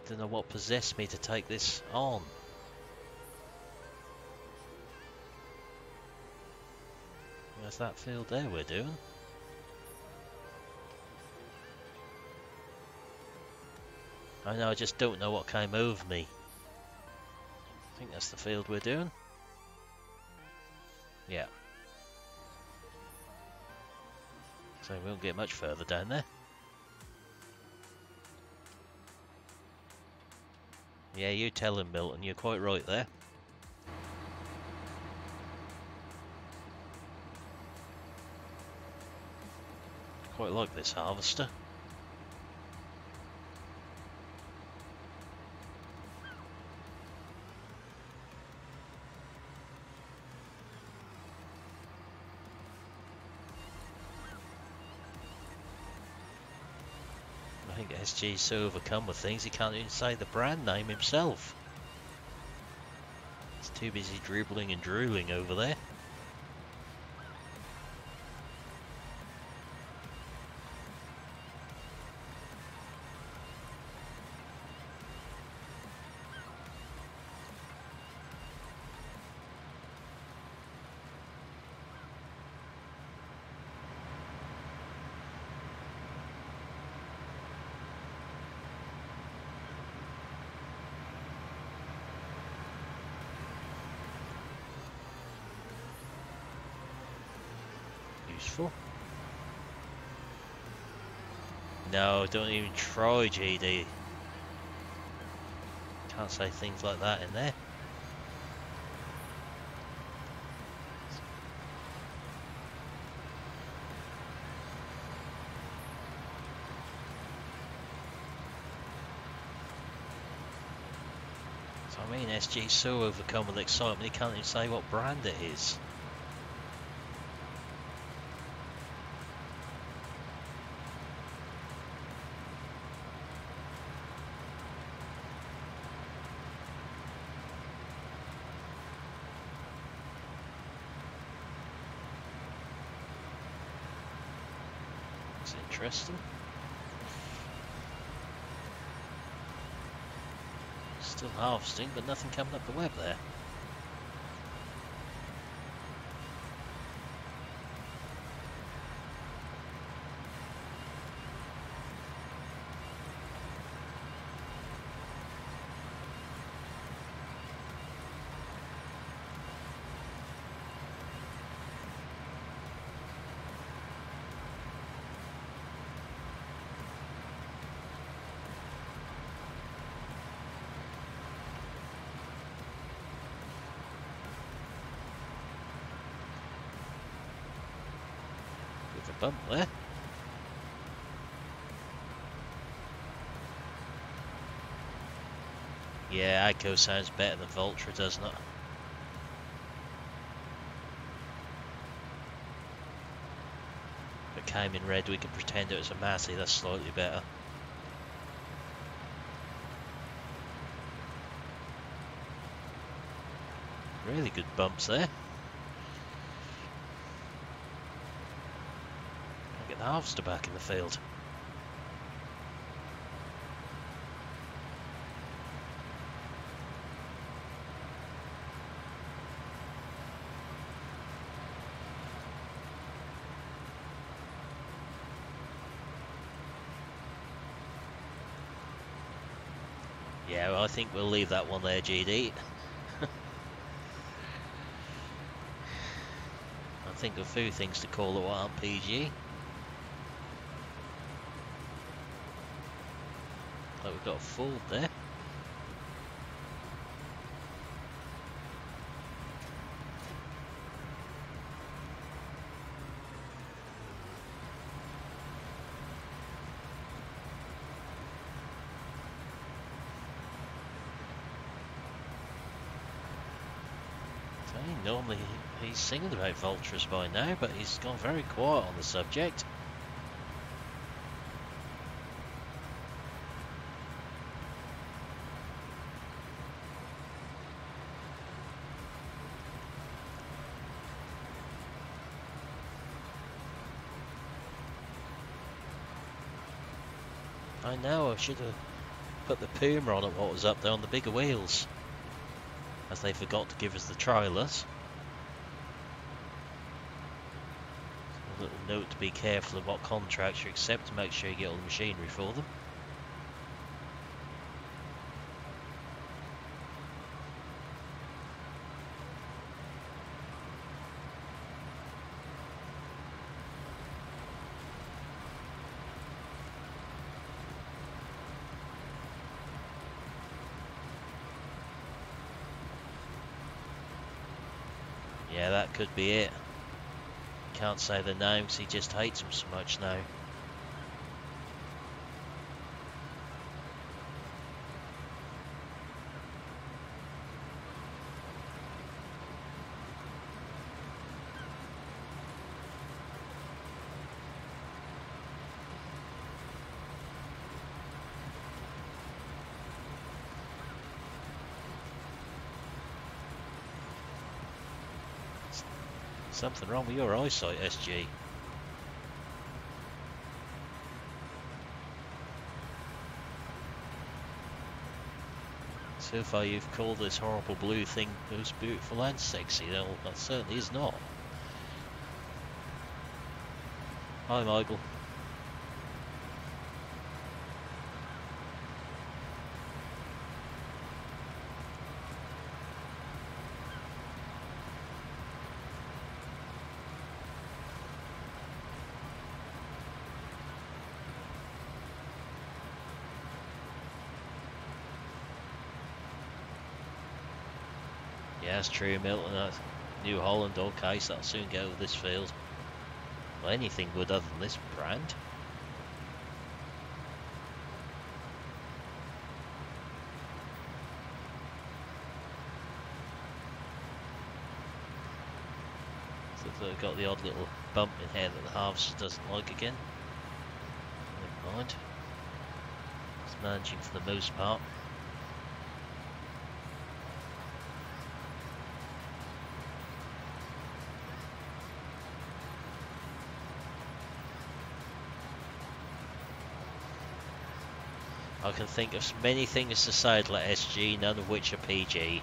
Don't know what possessed me to take this on. There's that field there we're doing. I know, I just don't know what came over me. I think that's the field we're doing. Yeah. So we won't get much further down there. Yeah, you tell him, Milton, you're quite right there. Quite like this harvester. I think SG's so overcome with things he can't even say the brand name himself. He's too busy dribbling and drooling over there. Useful. No, don't even try, GD. Can't say things like that in there. So I mean, SG's so overcome with excitement he can't even say what brand it is. Interesting. Still harvesting, but nothing coming up the web there. Bump there. Yeah, Agco sounds better than Vultra, doesn't it? If it came in red, we could pretend it was a Massey. That's slightly better. Really good bumps there. Get the harvester back in the field. Yeah, well, I think we'll leave that one there, GD. I think a few things to call it aren't PG. Like we've got a fold there. Normally he's singing about vultures by now, but he's gone very quiet on the subject. I know, I should have put the Puma on at what was up there on the bigger wheels, as they forgot to give us the trailers. A little note to be careful of what contracts you accept to make sure you get all the machinery for them. Yeah, that could be it. Can't say the name because he just hates him so much now. Something wrong with your eyesight, SG. So far you've called this horrible blue thing most beautiful and sexy. No, that certainly is not. Hi, Michael. Yeah, that's true, Milton. That's New Holland, okay, so that'll soon get over this field. Well, anything good other than this brand. So they've got the odd little bump in here that the harvester doesn't like again. Never mind. It's managing for the most part. I can think of many things to say like SG, none of which are PG.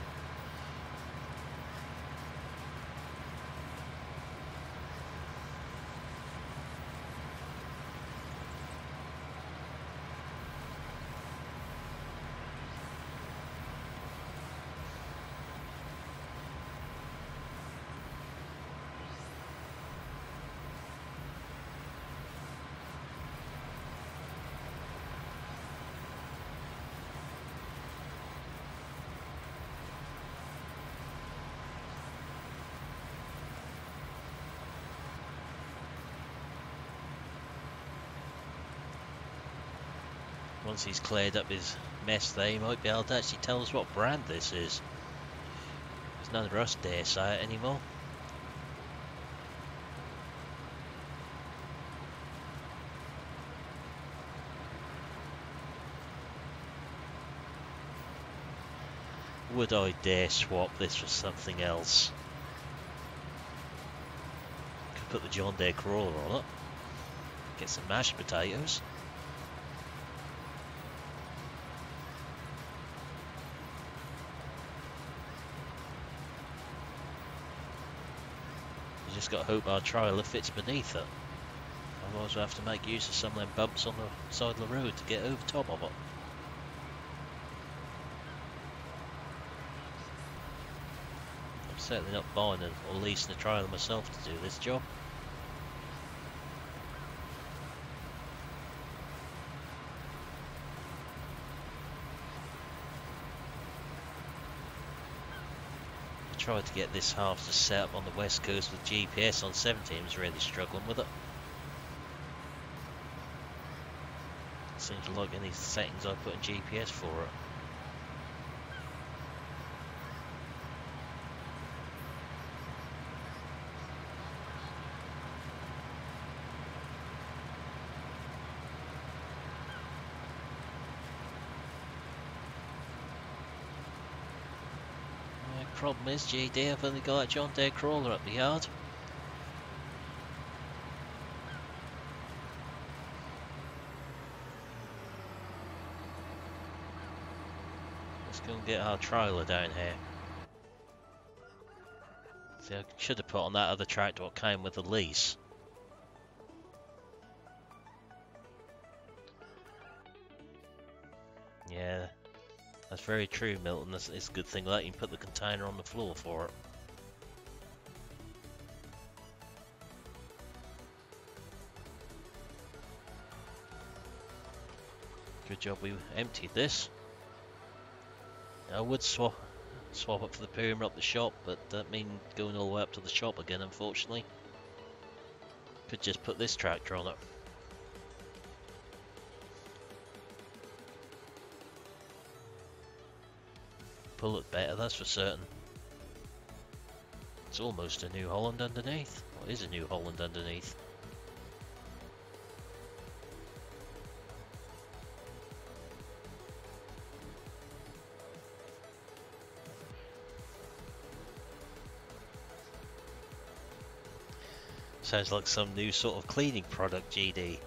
Once he's cleared up his mess there, he might be able to actually tell us what brand this is. Because none of us dare say it anymore. Would I dare swap this for something else? Could put the John Deere crawler on it. Get some mashed potatoes. You just got to hope our trailer fits beneath it. Otherwise we'll have to make use of some of them bumps on the side of the road to get over top of it. I'm certainly not buying or leasing a trailer myself to do this job. Tried to get this harvester set up on the west coast with GPS on 17, was really struggling with it. Seems like any settings I put in GPS for it. Problem is, GD, I've only got that John Deere crawler up the yard. Let's go and get our trailer down here. See, I should have put on that other tractor what came with the lease. Yeah. That's very true, Milton. It's a good thing that you can put the container on the floor for it. Good job we emptied this. I would swap up for the pyramid up the shop, but that means going all the way up to the shop again, unfortunately. Could just put this tractor on it. Pull it better, that's for certain. It's almost a New Holland underneath. What is a New Holland underneath? Sounds like some new sort of cleaning product, GD.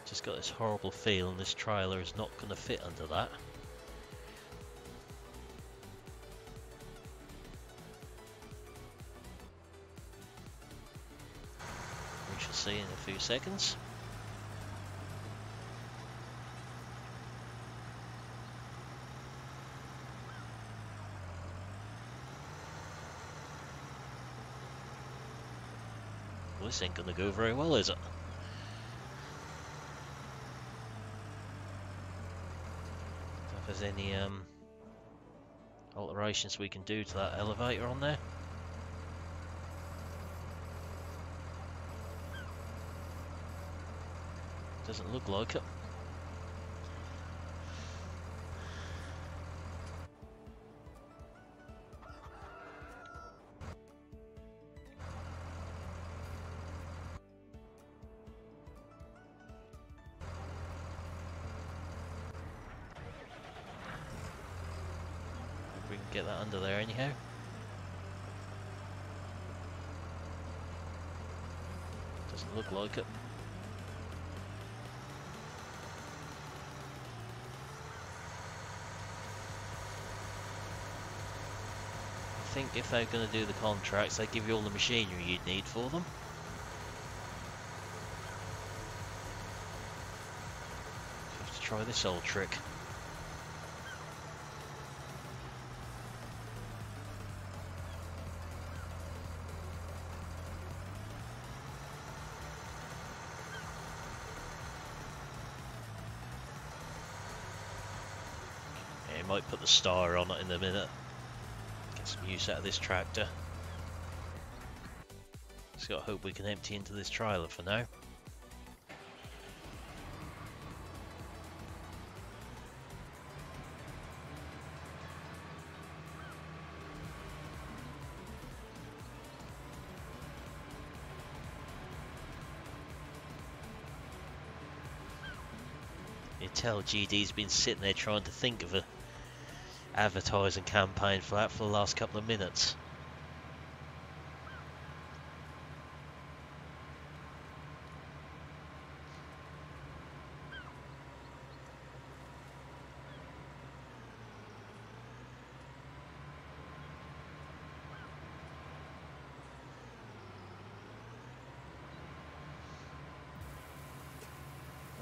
Just got this horrible feeling this trailer is not going to fit under that. We shall see in a few seconds. Well, this ain't going to go very well, is it? If there's any alterations we can do to that elevator on there. Doesn't look like it. We can get that under there anyhow. Doesn't look like it. I think if they're going to do the contracts, they give you all the machinery you'd need for them. So have to try this old trick. Yeah, might put the star on it in a minute. Get some use out of this tractor. Just gotta hope we can empty into this trailer for now. You tell GD's been sitting there trying to think of a advertising campaign for that for the last couple of minutes.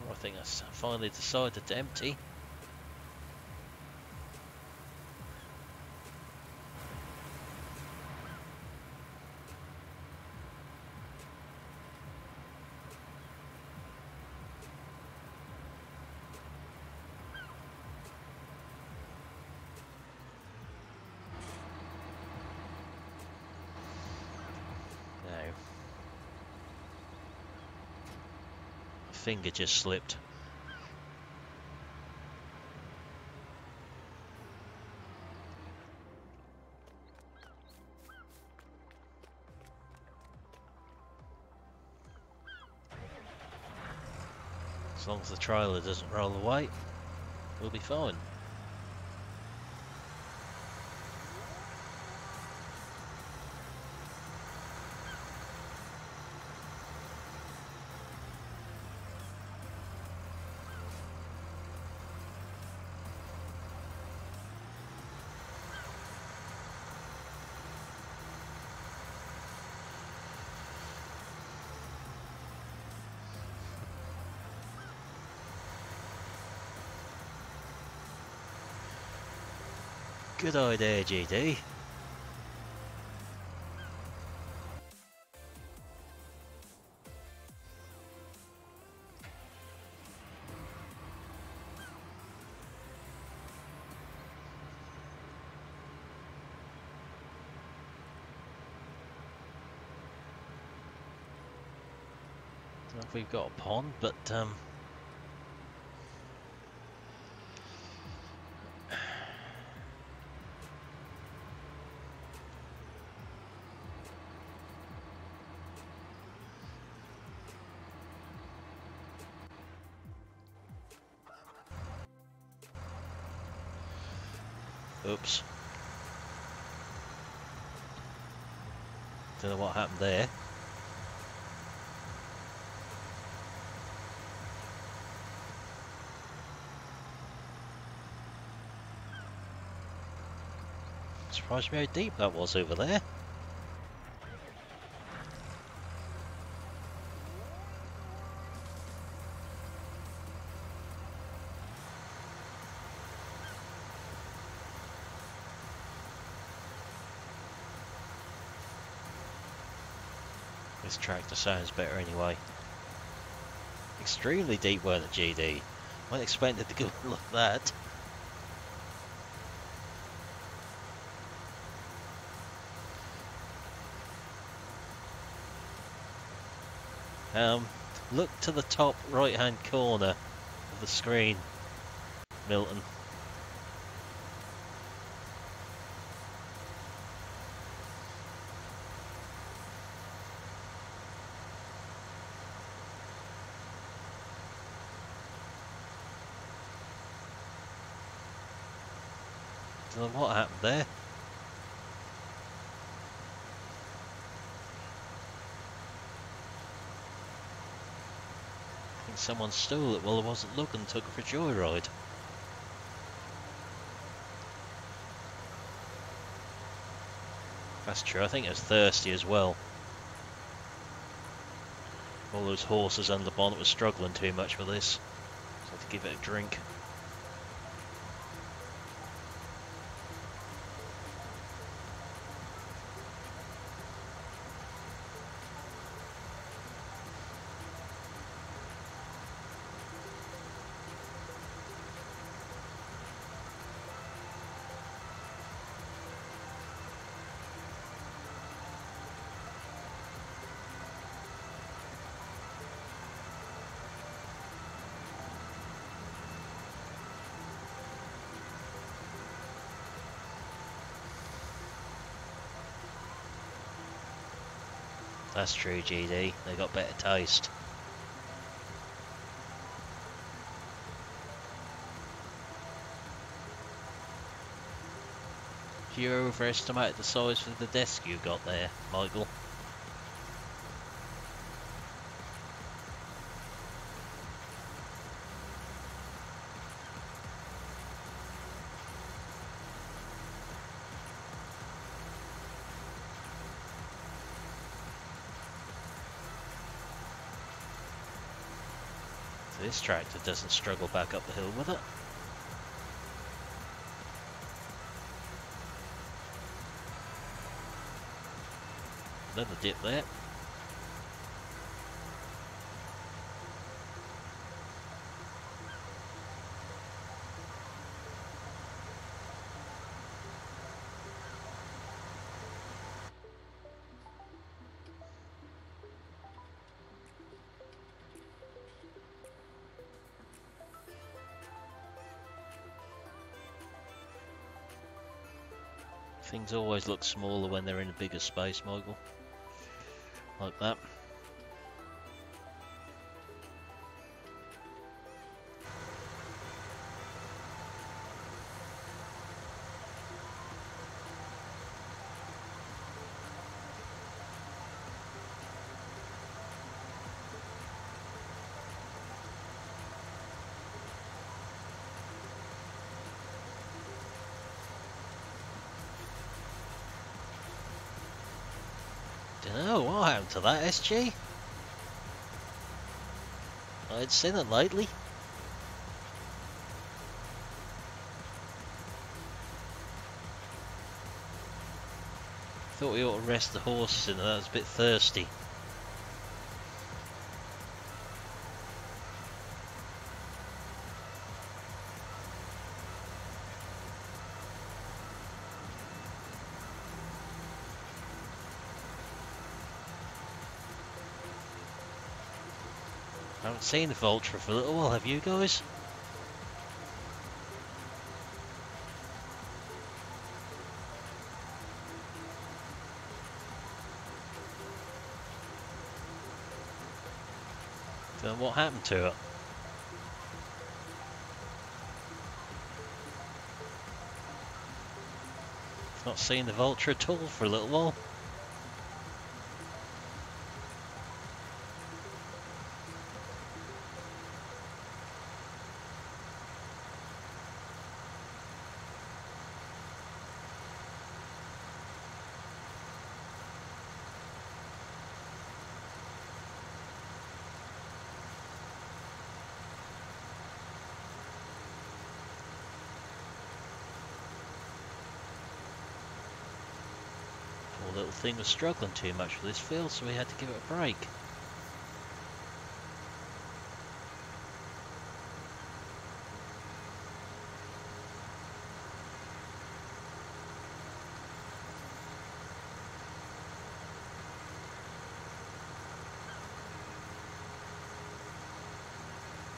Oh, I think that's finally decided to empty. Finger just slipped. As long as the trailer doesn't roll away, we'll be fine. Good idea, GD. Don't know if we've got a pond, but oops. Don't know what happened there. Surprised me how deep that was over there. This tractor sounds better anyway. Extremely deep, weren't it, GD? I wasn't expecting it to go like that. Look to the top right hand corner of the screen, Milton. Don't know what happened there. I think someone stole it while I wasn't looking and took it for a joyride. That's true, I think it was thirsty as well. All those horses under the bonnet were struggling too much with this, so I had to give it a drink. That's true, GD. They got better taste. You overestimated the size of the desk you got there, Michael. This tractor doesn't struggle back up the hill with it. Another dip there. Things always look smaller when they're in a bigger space, Michael. Like that. Dunno, what happened to that, SG? I'd seen it lately. Thought we ought to rest the horses in it, that was a bit thirsty. I haven't seen the vulture for a little while, have you guys? Don't know what happened to it. Not seen the vulture at all for a little while. little thing was struggling too much for this field, so we had to give it a break.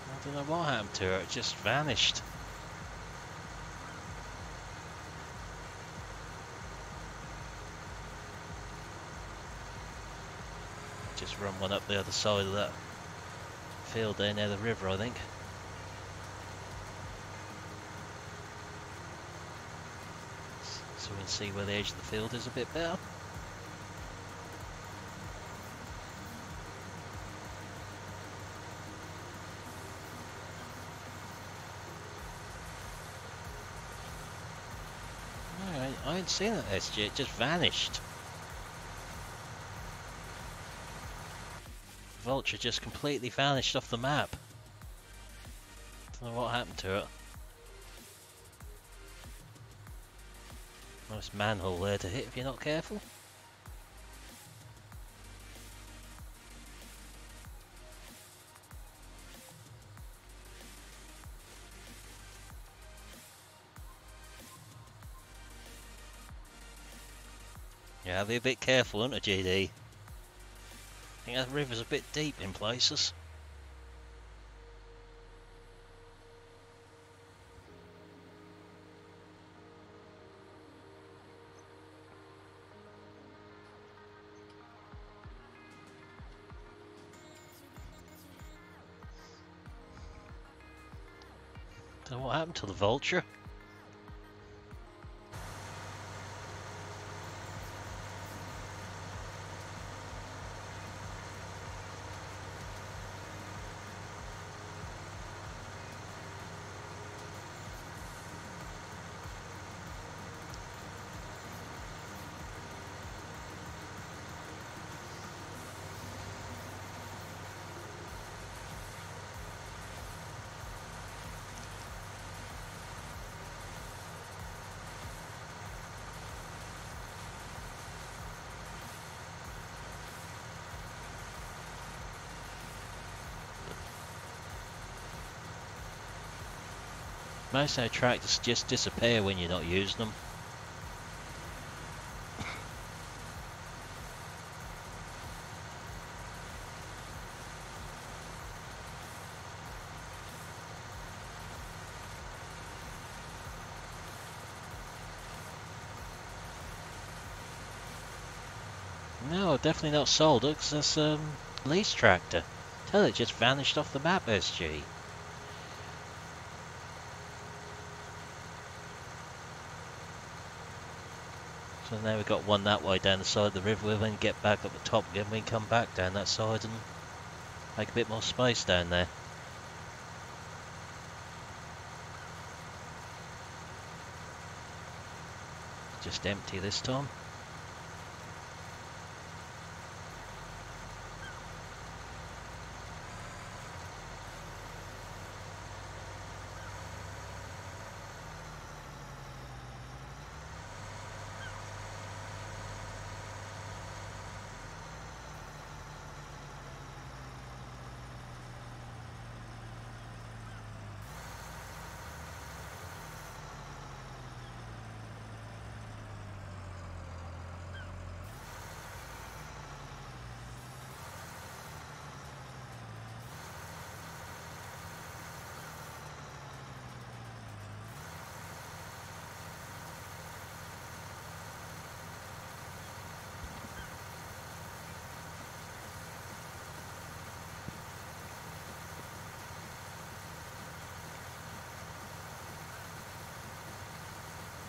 I don't know what happened to her, it just vanished. Just run one up the other side of that field there near the river, I think. So we can see where the edge of the field is a bit better. Alright, I ain't seen that SG, it just vanished. Vulture just completely vanished off the map. Don't know what happened to it. Nice manhole there to hit if you're not careful. Yeah, be a bit careful, aren't I, GD? I think that river's a bit deep in places. Don't know what happened to the vulture. Most of our tractors just disappear when you're not using them. No, definitely not sold it, because that's a lease tractor. Tell it just vanished off the map, SG. So now we've got one that way down the side of the river. We'll then get back up the top again. We can come back down that side and make a bit more space down there. Just empty this time.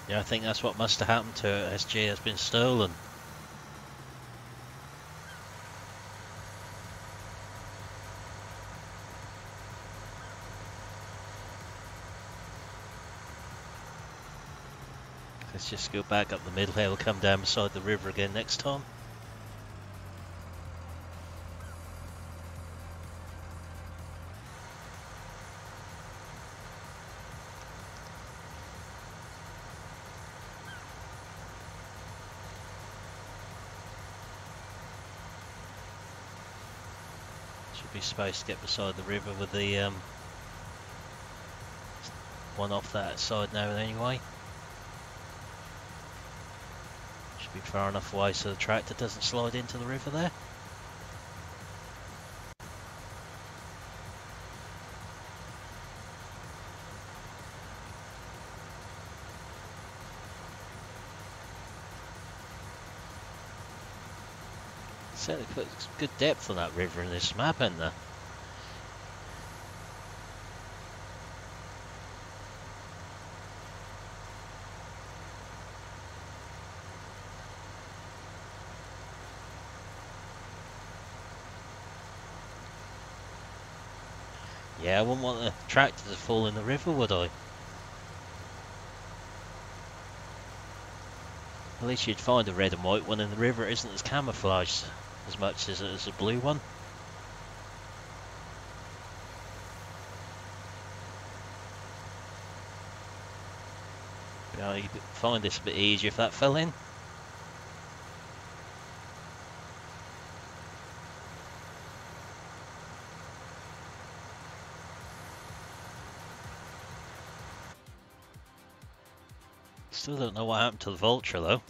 Yeah, I think that's what must have happened to it. SG has been stolen. Let's just go back up the middle here. We'll come down beside the river again next time. Should be supposed to get beside the river with the one off that side now anyway. Should be far enough away so the tractor doesn't slide into the river there. Certainly put good depth on that river in this map, hasn't there? Yeah, I wouldn't want the tractor to fall in the river, would I? At least you'd find a red and white one in the river. It isn't as camouflaged as much as a blue one. You know, you'd find this a bit easier if that fell in. Still don't know what happened to the vulture though.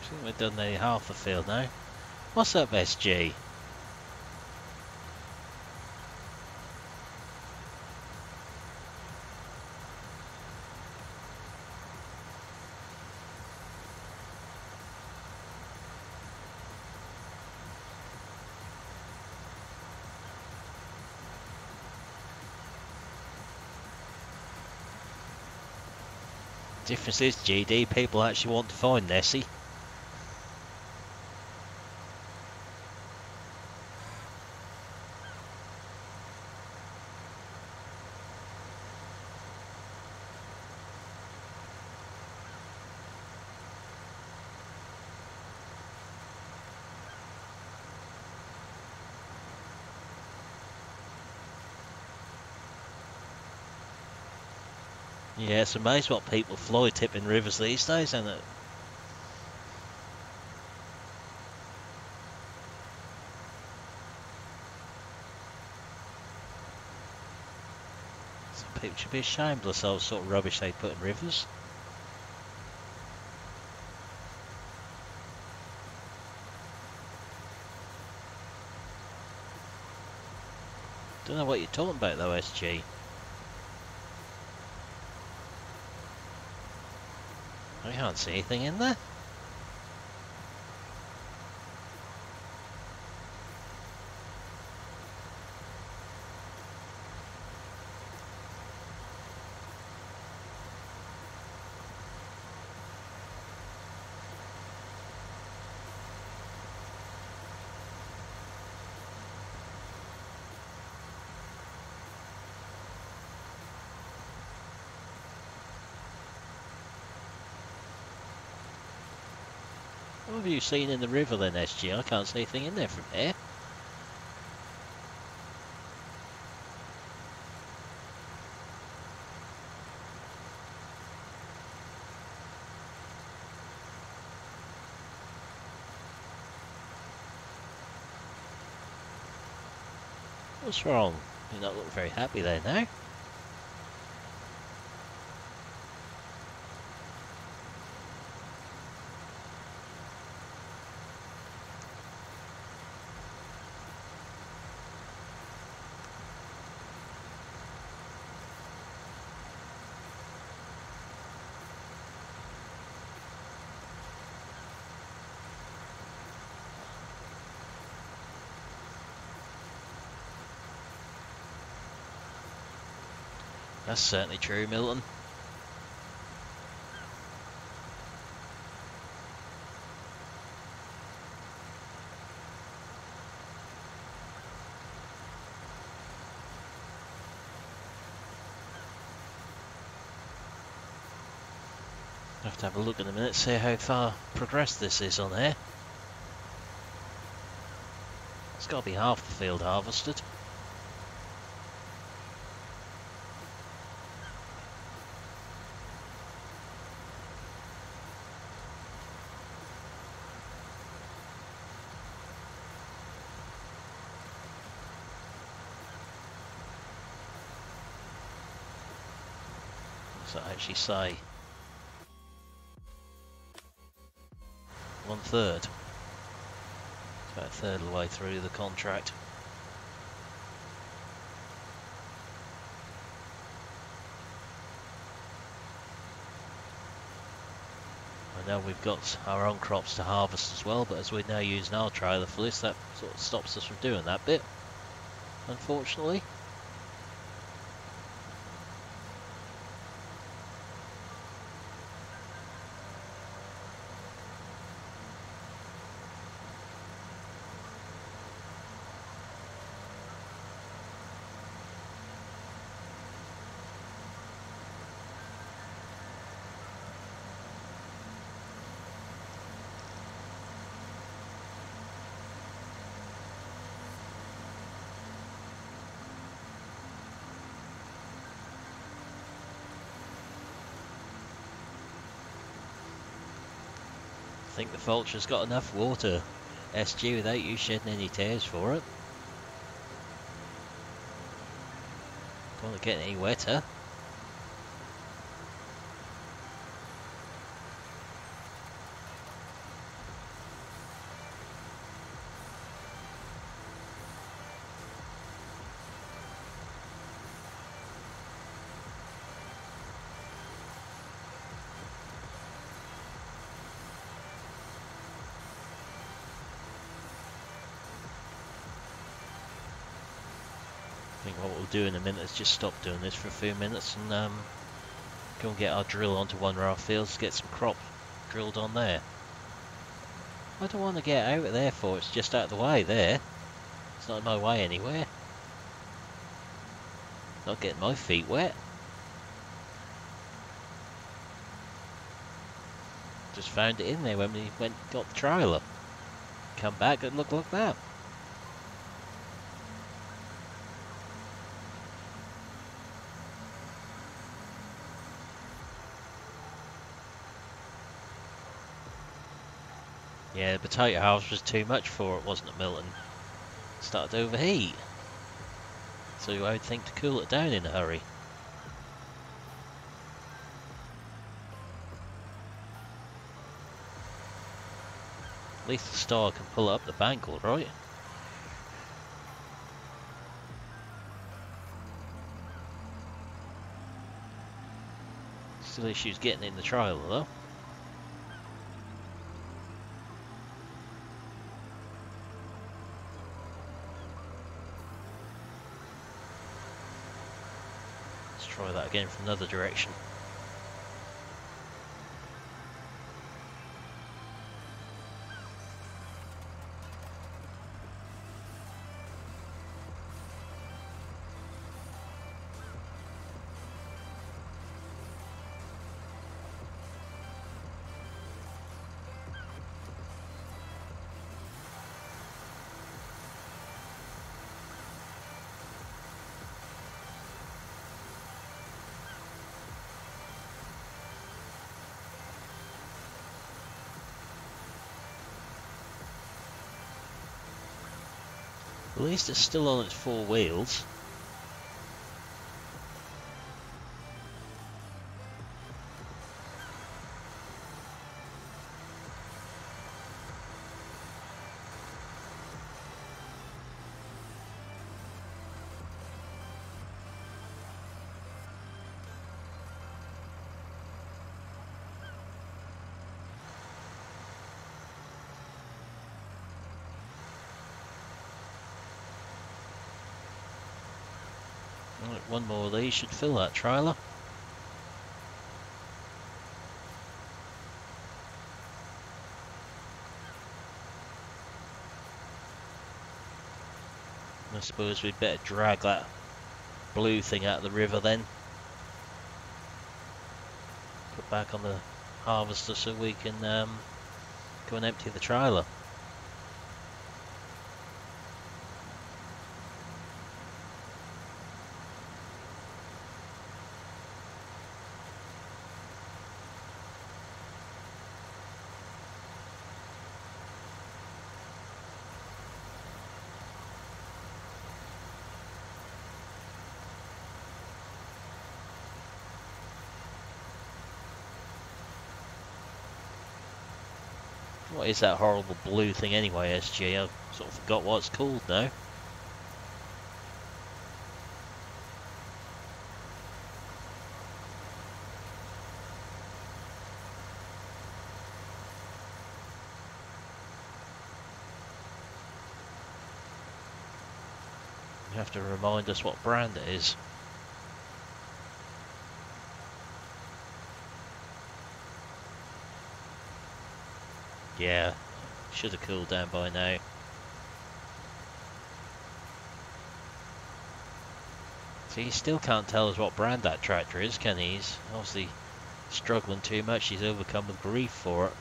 I think we've done nearly half the field now. What's up, SG? Difference is, GD, people actually want to find Nessie. Yeah, it's amazing what people fly tipping rivers these days, isn't it? Some people should be ashamed of themselves, sort of rubbish they put in rivers. Don't know what you're talking about though, SG. I can't see anything in there. What have you seen in the river then, SG? I can't see anything in there from here. What's wrong? You're not looking very happy there now. That's certainly true, Milton. Have to have a look in a minute, see how far progressed this is on here. It's got to be half the field harvested. So I actually say 1/3. It's about a third of the way through the contract. I know we've got our own crops to harvest as well, but as we're now using our trailer for this, that sort of stops us from doing that bit, unfortunately. I think the Vulture's got enough water, SG, without you shedding any tears for it. Don't want to get any wetter. I think what we'll do in a minute is just stop doing this for a few minutes and go and get our drill onto one of our fields, get some crop drilled on there. I don't want to get out of there for it's just out of the way there. It's not in my way anywhere. Not getting my feet wet. Just found it in there when we got the trailer. Come back and look like that. Yeah, the potato house was too much for it, wasn't it, Milton? It started to overheat. So I would think to cool it down in a hurry. At least the Star can pull it up the bank all right. Still issues getting in the trailer though. Try that again from another direction. At least it's still on its four wheels. Right, one more of these should fill that trailer. I suppose we'd better drag that blue thing out of the river then. Put back on the harvester so we can go and empty the trailer. What is that horrible blue thing anyway, SG? I've sort of forgot what it's called now. You have to remind us what brand it is. Yeah, should have cooled down by now. So he still can't tell us what brand that tractor is, can he? He's obviously struggling too much. He's overcome with grief for it.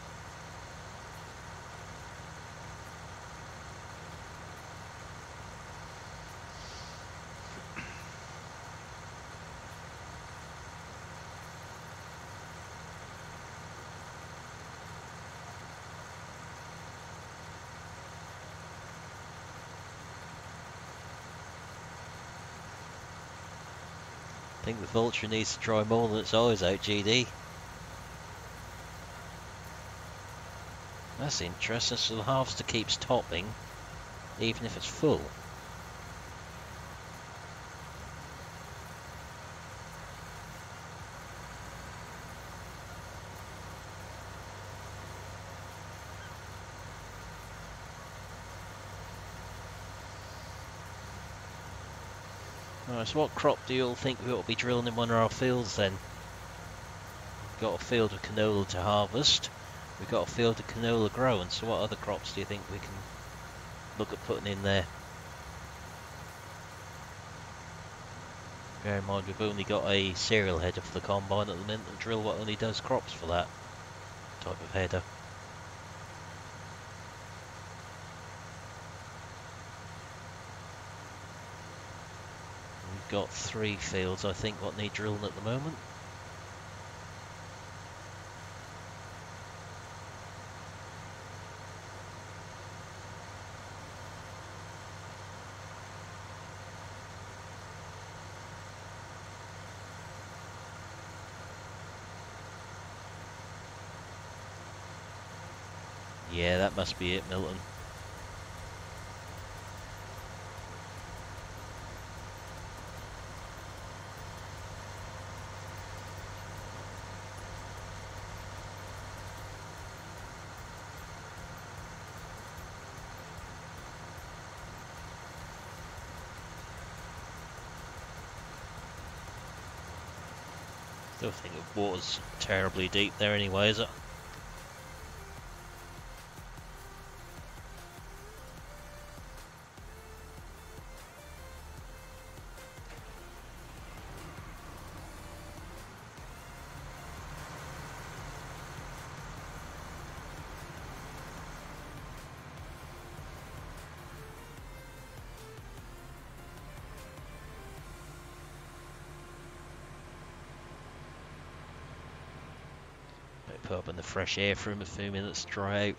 I think the Vulture needs to try more than its eyes out, GD. That's interesting, so the harvester keeps topping, even if it's full. Right, so what crop do you all think we ought to be drilling in one of our fields then? We've got a field of canola to harvest. We've got a field of canola growing, so what other crops do you think we can look at putting in there? Bear in mind we've only got a serial header for the combine at the minute, the drill what only does crops for that type of header. We've got 3 fields I think what need drilling at the moment. Yeah, that must be it, Milton. Still think the water's terribly deep there anyway, is it? Put up in the fresh air for a few minutes, dry out.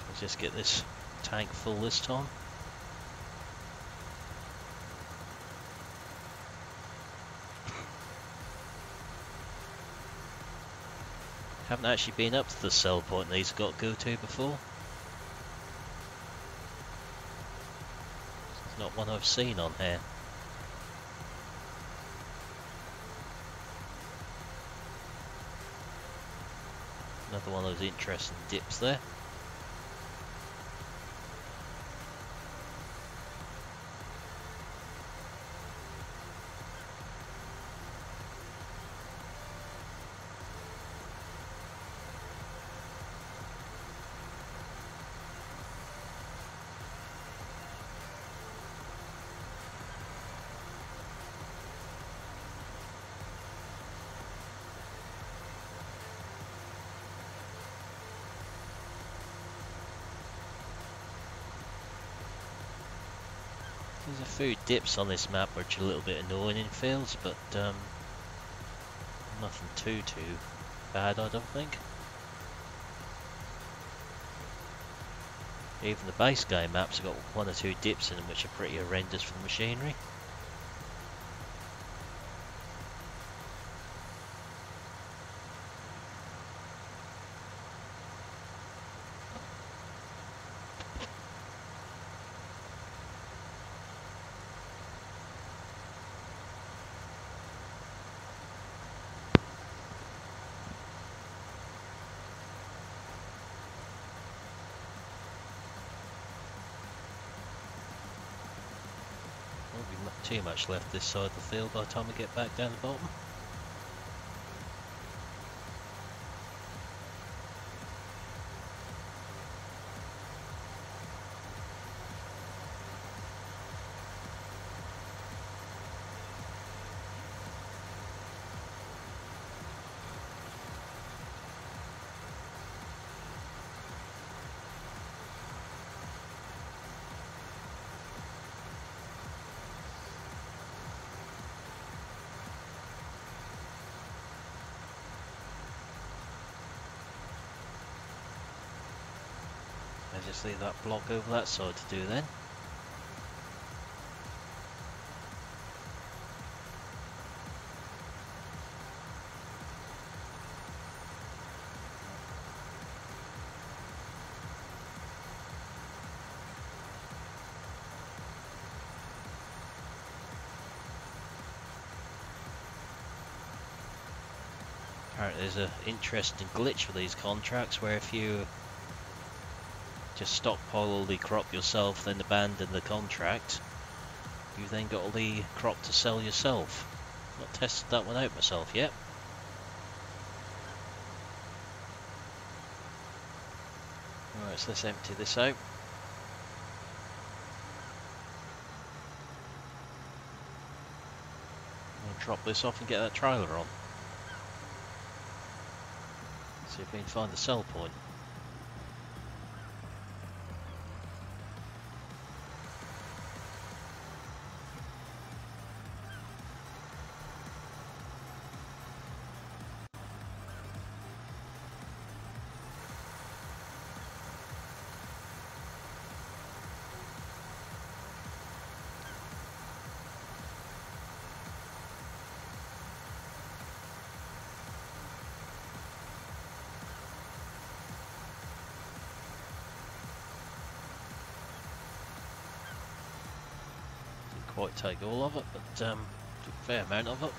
Let's just get this tank full this time. Haven't actually been up to the sell point these got to go to before. It's not one I've seen on here. Another one of those interesting dips there. There's a few dips on this map which are a little bit annoying in fields, but nothing too bad, I don't think. Even the base game maps have got one or two dips in them which are pretty horrendous for the machinery. Won't be too much left this side of the field by the time we get back down the bottom. I just leave that block over that side to do then. Apparently there's an interesting glitch for these contracts where if you just stockpile all the crop yourself, then abandon the contract, you've then got all the crop to sell yourself. Not tested that one out myself yet. Alright, so let's empty this out. I'll drop this off and get that trailer on. See if we can find the sell point. Quite take all of it, but took a fair amount of it.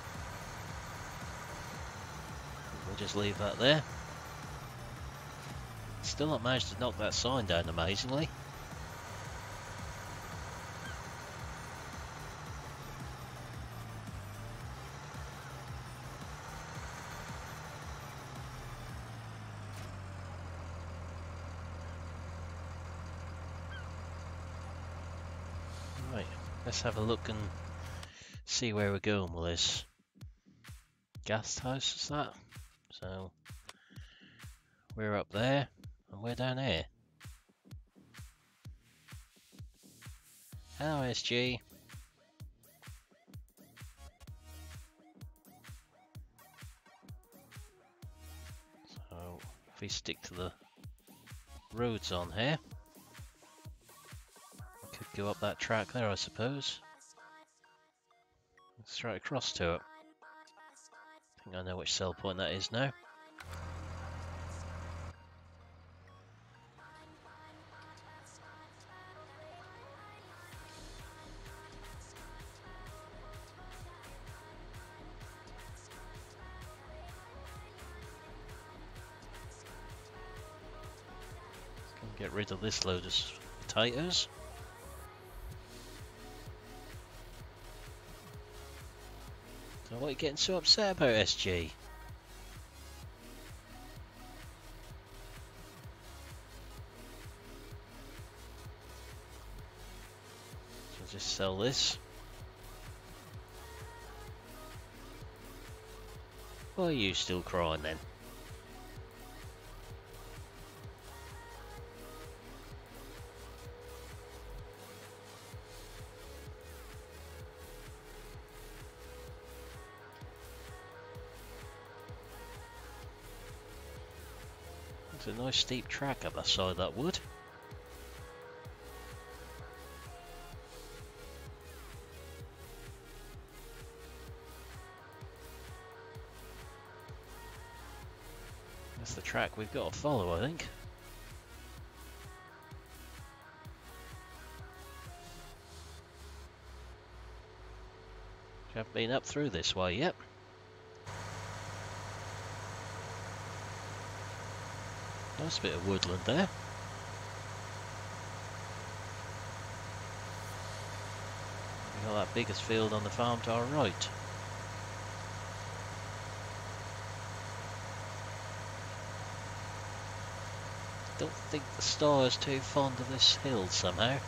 We'll just leave that there. Still not managed to knock that sign down amazingly. Right. Let's have a look and see where we're going with this. Gas house, is that? So, we're up there, and we're down here. Hello, SG. So, if we stick to the roads on here, we could go up that track there, I suppose. Straight across to it. I think I know which sell point that is now. Get rid of this load of potatoes. So what are you getting so upset about, SG? So just sell this. Why are you still crying then? It's a nice steep track up that side of that wood. That's the track we've got to follow, I think. We haven't been up through this way yet. Nice bit of woodland there. We've got that biggest field on the farm to our right. Don't think the star is too fond of this hill somehow.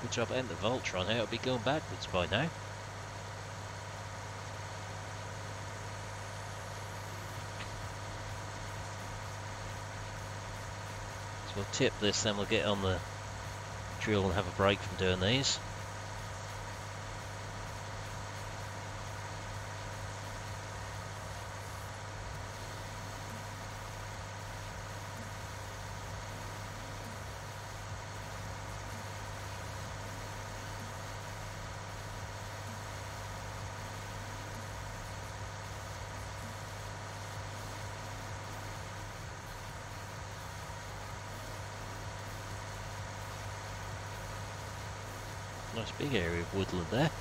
Good job at the Voltron, it'll be going backwards by now. So we'll tip this, then we'll get on the drill and have a break from doing these. Nice big area of woodland there.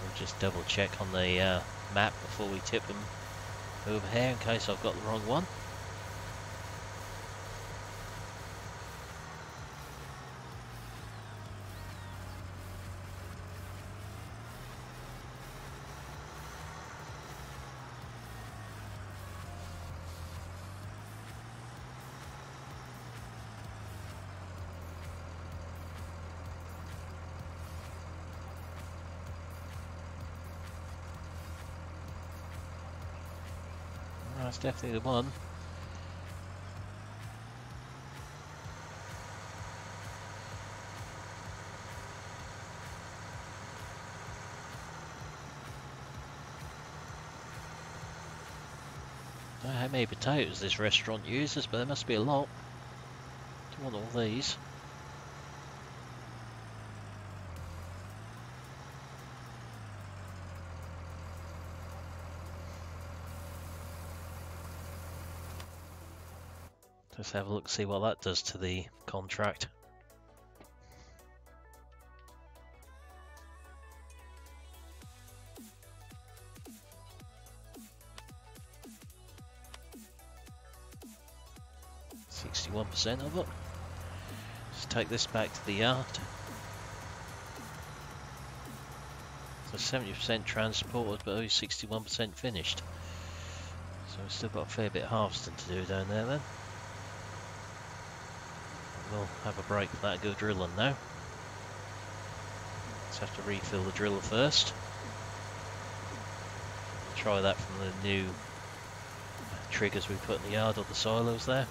We'll just double check on the map before we tip them over here in case I've got the wrong one. That's definitely the one. I don't know how many potatoes this restaurant uses, but there must be a lot. Don't want all these. Let's have a look, see what that does to the contract. %61 of it. Let's take this back to the yard. So 70% transported, but only 61% finished. So we've still got a fair bit of harvesting to do down there then. We'll have a break for that and go drilling now. Let's have to refill the driller first. Try that from the new triggers we put in the yard or the silos there.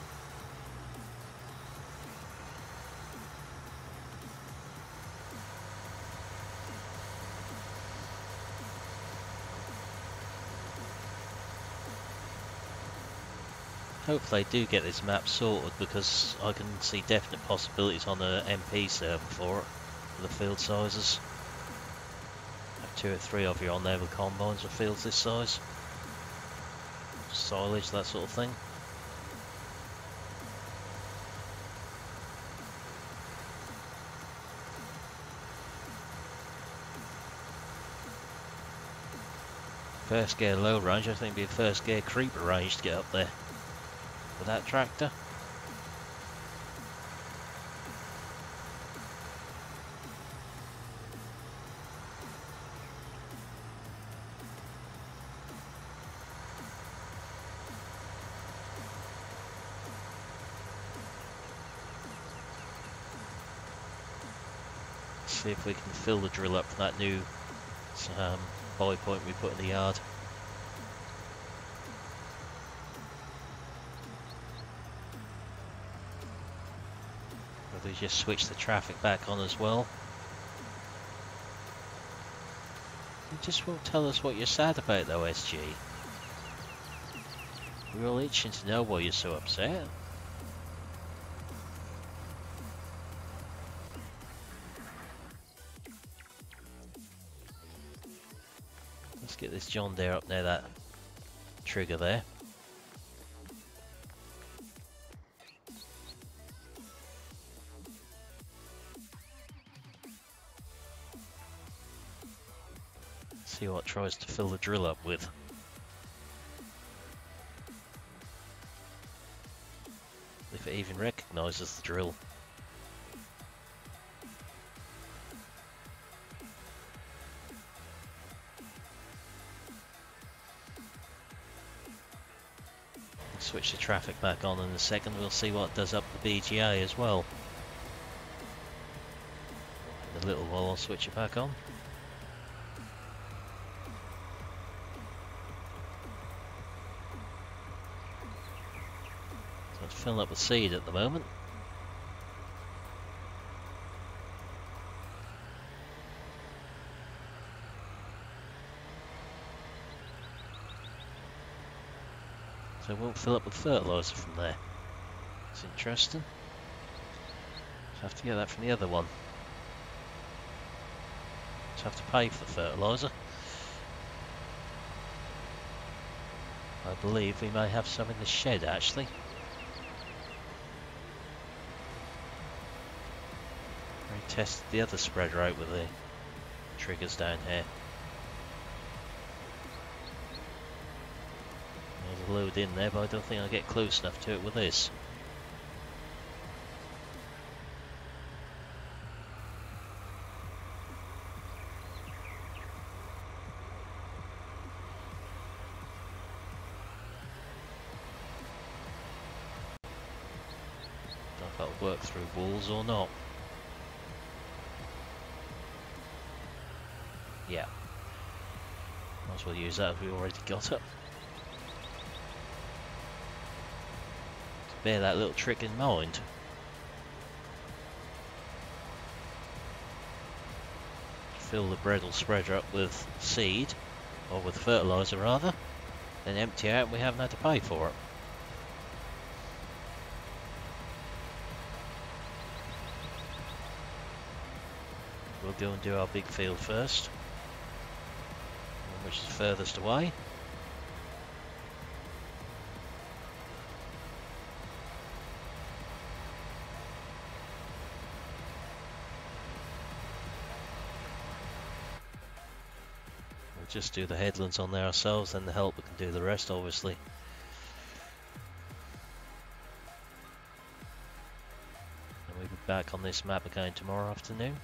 Hopefully I do get this map sorted because I can see definite possibilities on the MP server for it, for the field sizes. Have 2 or 3 of you on there with combines or fields this size. Silage, that sort of thing. First gear low range, I think it'd be a first gear creeper range to get up there with that tractor. See if we can fill the drill up for that new buy point we put in the yard. We just switch the traffic back on as well. You just won't tell us what you're sad about though, SG. We're all itching to know why you're so upset. Let's get this John Deere up near that trigger there. See what it tries to fill the drill up with. If it even recognises the drill. Switch the traffic back on in a second. We'll see what it does up the BGA as well. In a little while I'll switch it back on. So it's filling up with seed at the moment. So it won't fill up with fertiliser from there. It's interesting. So I have to get that from the other one. So I have to pay for the fertiliser. I believe we may have some in the shed actually. We tested the other spreader out with the triggers down here. There's a load in there, but I don't think I'll get close enough to it with this. Don't know if that'll work through walls or not. Yeah. Might as well use that if we already got it. Bear that little trick in mind. Fill the Bredel spreader up with seed, or with fertiliser rather, then empty out and we haven't had to pay for it. We'll go and do our big field first, which is furthest away. Just do the headlands on there ourselves, then the helper can do the rest obviously. And we'll be back on this map again tomorrow afternoon.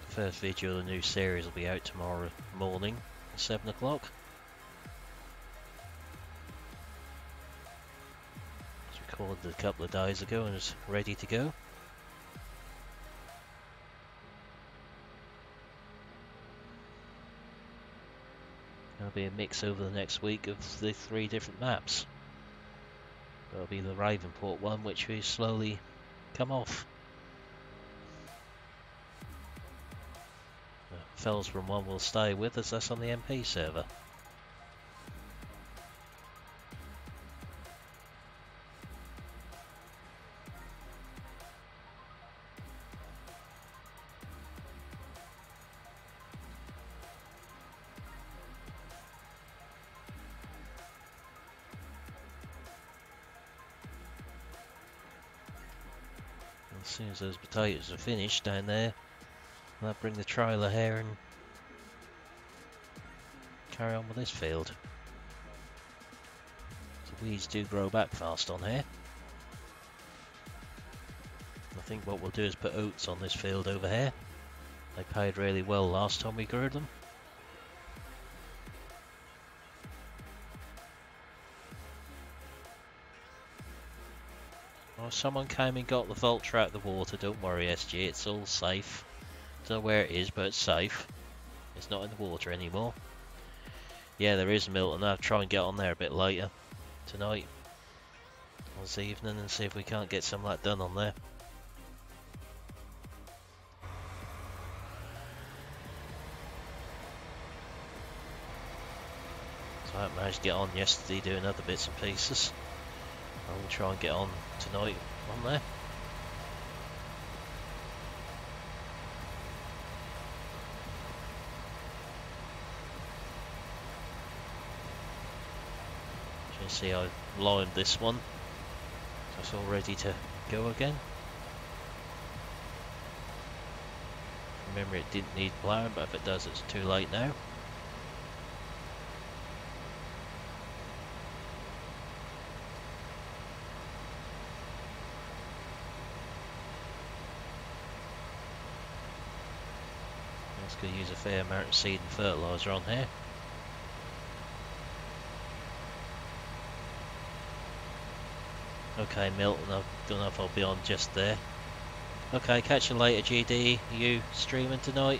The first video of the new series will be out tomorrow morning at 7 o'clock. It's recorded a couple of days ago and is ready to go. There'll be a mix over the next week of the 3 different maps. There'll be the Ravenport one, which we slowly come off. The Fellsborough one will stay with us, that's on the MP server. As soon as those potatoes are finished down there, I'll bring the trailer here and carry on with this field. The weeds do grow back fast on here. I think what we'll do is put oats on this field over here. They paid really well last time we grew them. someone came and got the vulture out of the water. Don't worry, SG, it's all safe. Don't know where it is, but it's safe. It's not in the water anymore. Yeah, there is Milton. I'll try and get on there a bit later tonight, or this evening, and see if we can't get some of that done on there. So I managed to get on yesterday doing other bits and pieces. I will try and get on tonight on there. You can see I limed this one, so it's all ready to go again. Remember, it didn't need plowing, but if it does, it's too late now. It's going to use a fair amount of seed and fertiliser on here. Okay, Milton, I don't know if I'll be on just there. Okay, catch you later, GD. Are you streaming tonight?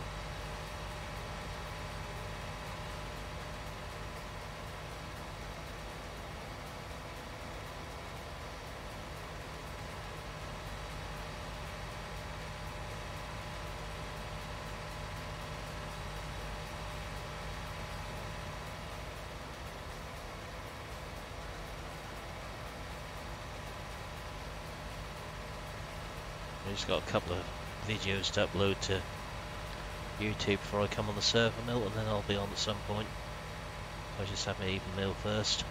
I've just got a couple of videos to upload to YouTube before I come on the server, Milton, and then I'll be on at some point. I'll just have my even meal first.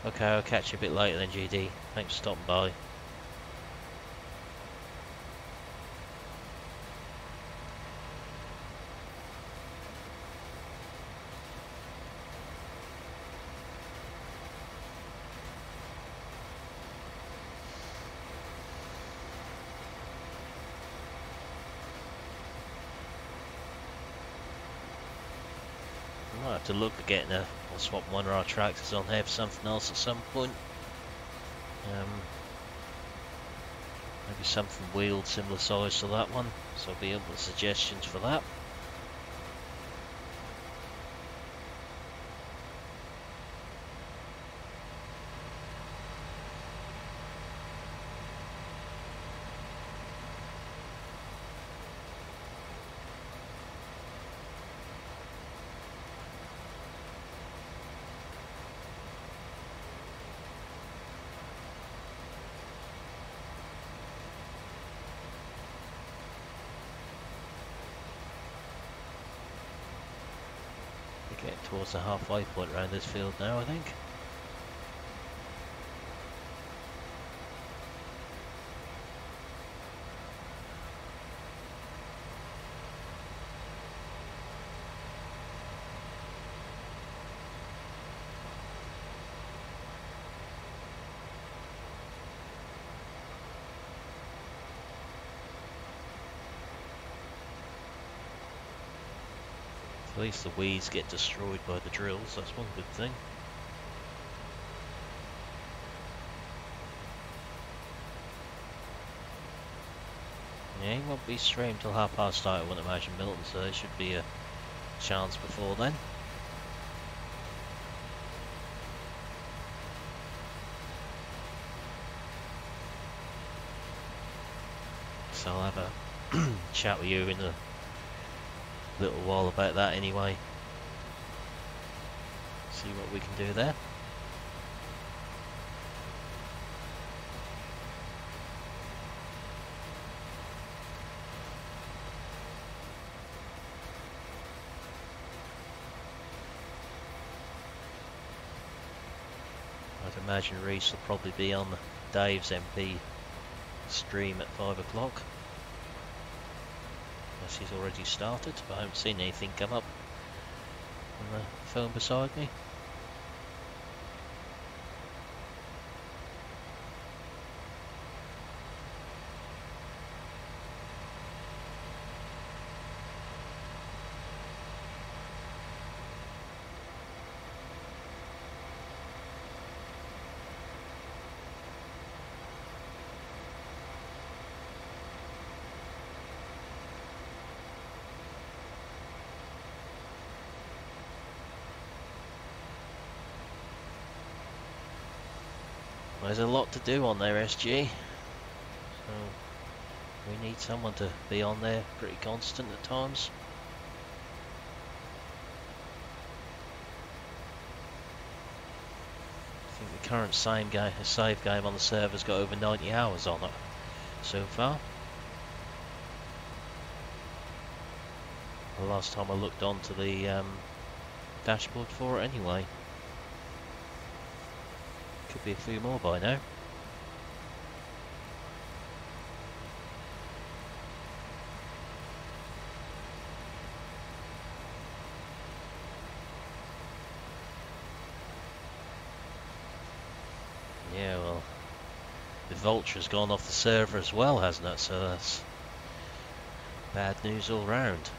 Okay, I'll catch you a bit later then, GD. Thanks for stopping by. Might have to look at getting I'll swap one of our tractors on here for something else at some point. Maybe something wheeled similar size to that one, so I'll be open to suggestions for that. Getting towards the halfway point around this field now, I think. At least the weeds get destroyed by the drills, that's one good thing. Yeah, he won't be streamed till 8:30, I wouldn't imagine, Milton, so there should be a chance before then. So I'll have a chat with you in a little while about that anyway. See what we can do there. I'd imagine Reese will probably be on Dave's MP stream at 5 o'clock. Unless he's already started, but I haven't seen anything come up on the phone beside me. There's a lot to do on there, SG. So we need someone to be on there pretty constant at times. I think the current save game on the server's got over 90 hours on it so far. The last time I looked onto the dashboard for it anyway. Could be a few more by now. Yeah, well, the Vulture's gone off the server as well, hasn't it? So that's bad news all round.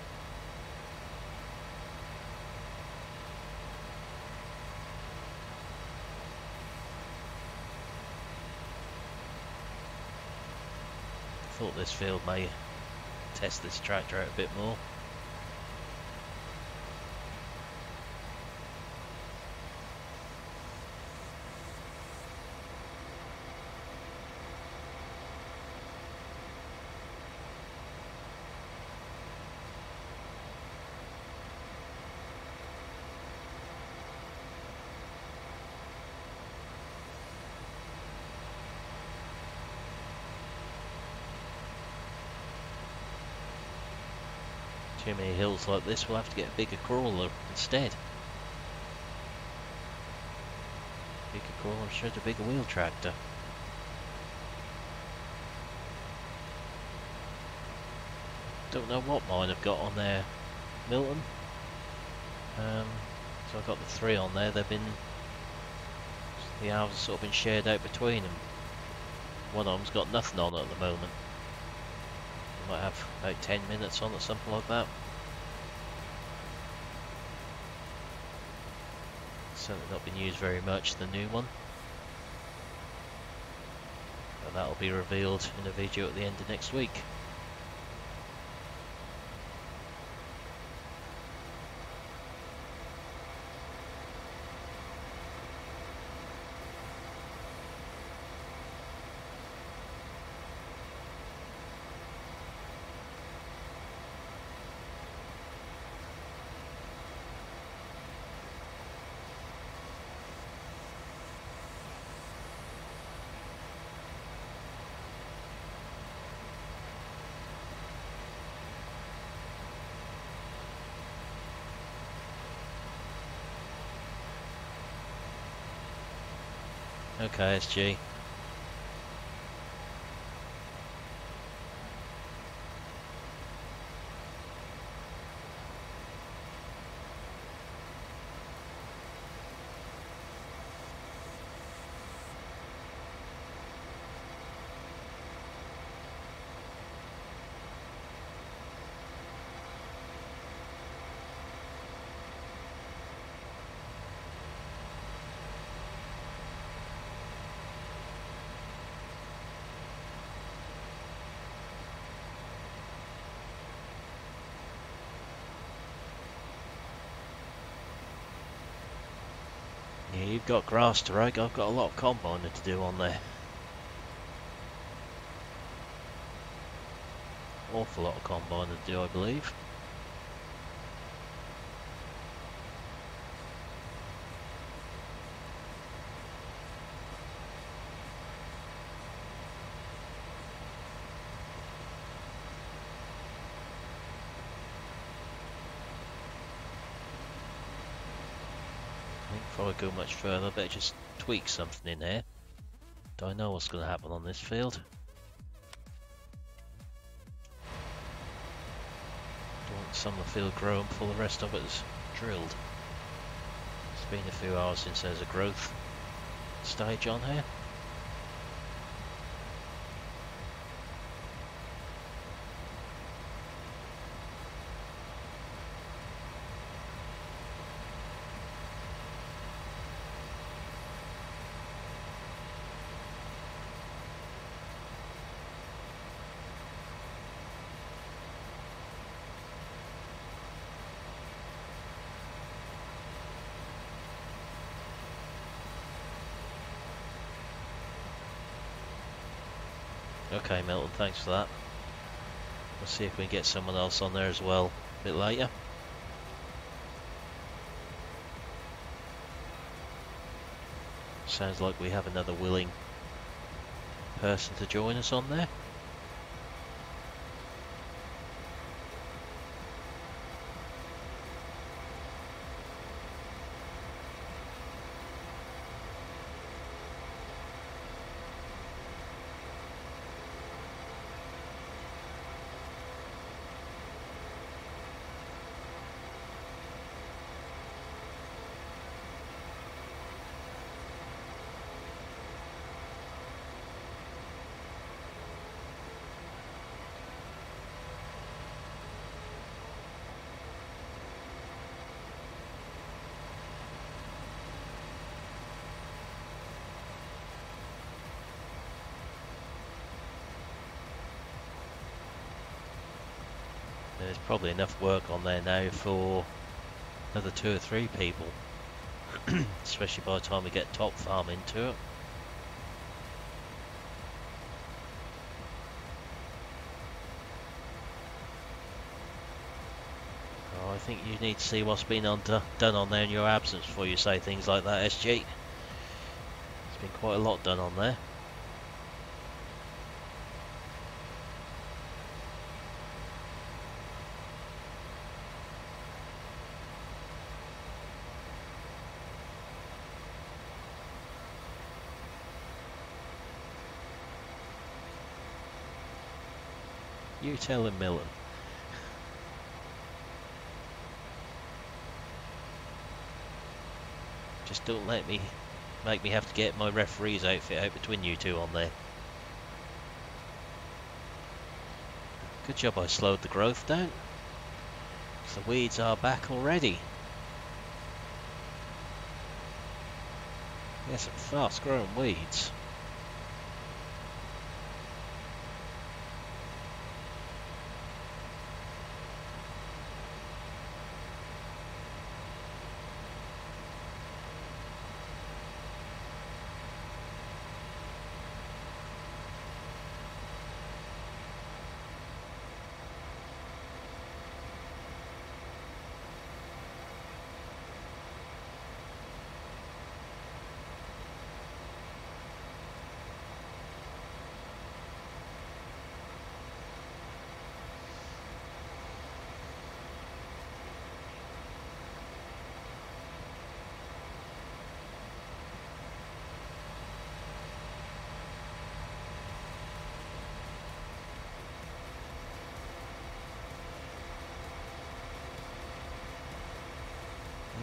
Thought this field may test this tractor out a bit more. Too many hills like this, we'll have to get a bigger crawler instead. Bigger crawler should a bigger wheel tractor. Don't know what mine I've got on there, Milton. So I've got the 3 on there. They've been, the hours have sort of been shared out between them. One of them's got nothing on it at the moment. Might have about 10 minutes on it, something like that. Certainly not been used very much, the new one. But that'll be revealed in a video at the end of next week. Okay, SG. Yeah, you've got grass to rake, I've got a lot of combining to do on there. Awful lot of combining to do, I believe. Before I go much further, I better just tweak something in here. Don't know what's going to happen on this field. Don't want some of the field growing before the rest of it is drilled. It's been a few hours since there's a growth stage on here. Okay, Milton, thanks for that. We'll see if we can get someone else on there as well a bit later. Sounds like we have another willing person to join us on there. There's probably enough work on there now for another 2 or 3 people, especially by the time we get top farm into it. Oh, I think you need to see what's been done on there in your absence before you say things like that, SG. There's been quite a lot done on there. You tell him, Milton. Just don't make me have to get my referee's outfit out between you two on there. Good job I slowed the growth down. The weeds are back already. Yeah, some fast growing weeds.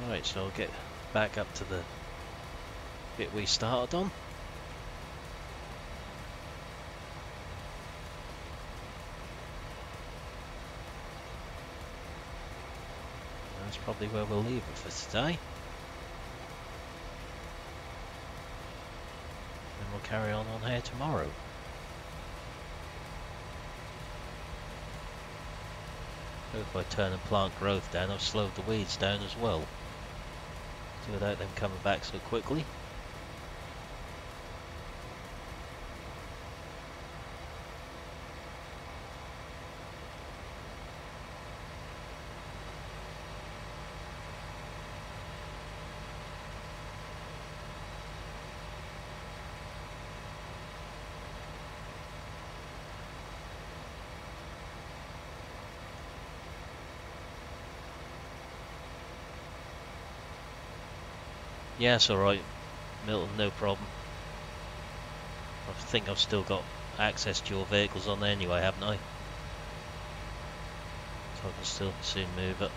Right, so I'll get back up to the bit we started on. That's probably where we'll leave it for today. And we'll carry on here tomorrow. If I turn and plant growth down, I've slowed the weeds down as well, without them coming back so quickly. Yeah, it's alright, Milton, no problem. I think I've still got access to your vehicles on there anyway, haven't I? So I can still soon move it.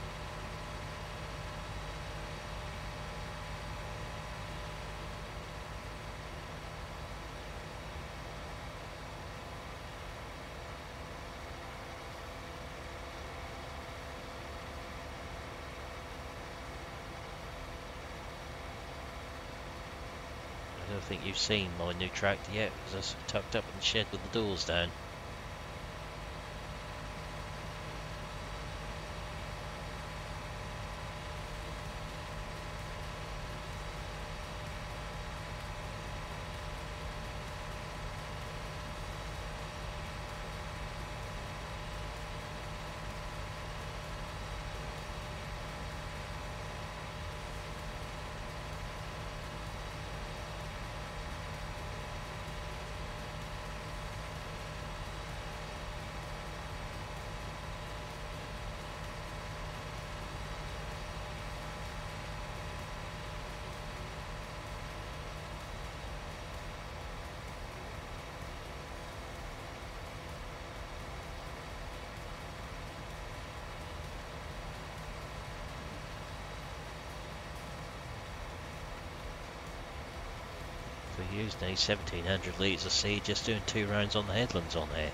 I don't think you've seen my new tractor yet, because it's tucked up in the shed with the doors down. We used nearly 1700 litres of seed just doing 2 rounds on the headlands on here.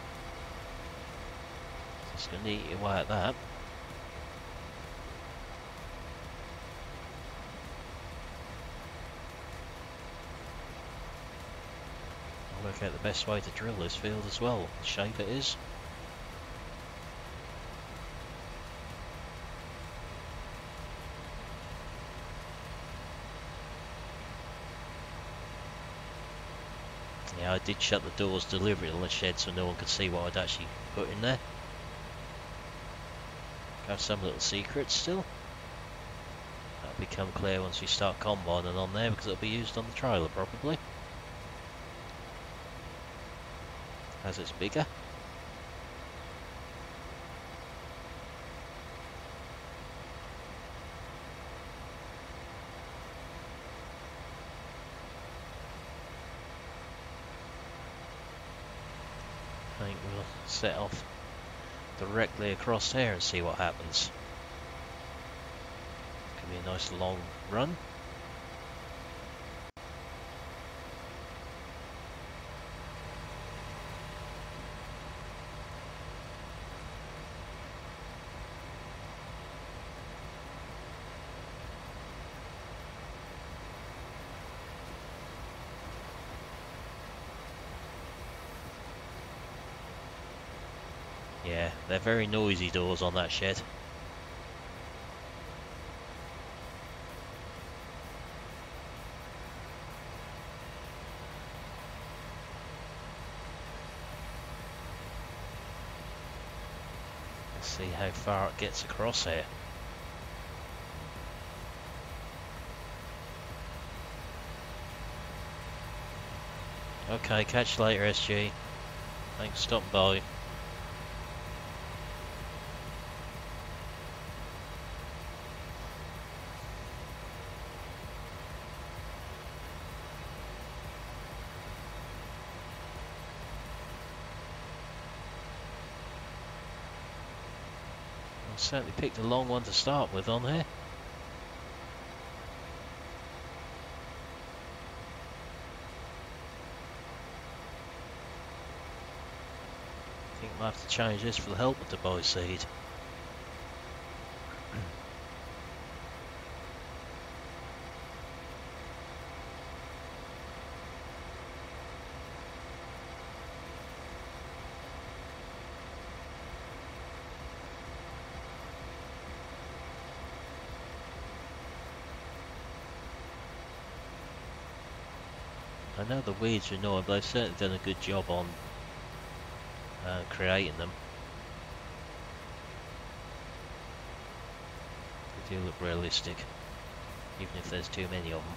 So it's going to eat away at that. I'll work out the best way to drill this field as well, what shape it is. Yeah, I did shut the doors deliberately on the shed so no one could see what I'd actually put in there. Have some little secrets still. That'll become clear once we start combining on there because it'll be used on the trailer probably. As it's bigger. I think we'll set off directly across here and see what happens. Could be a nice long run. Yeah, they're very noisy doors on that shed. Let's see how far it gets across here. Okay, catch you later, SG. Thanks for stopping by. Certainly picked a long one to start with on here. I think we'll have to change this for the helper to buy seed. I know the weeds are annoying, but they've certainly done a good job on creating them. They do look realistic, even if there's too many of them.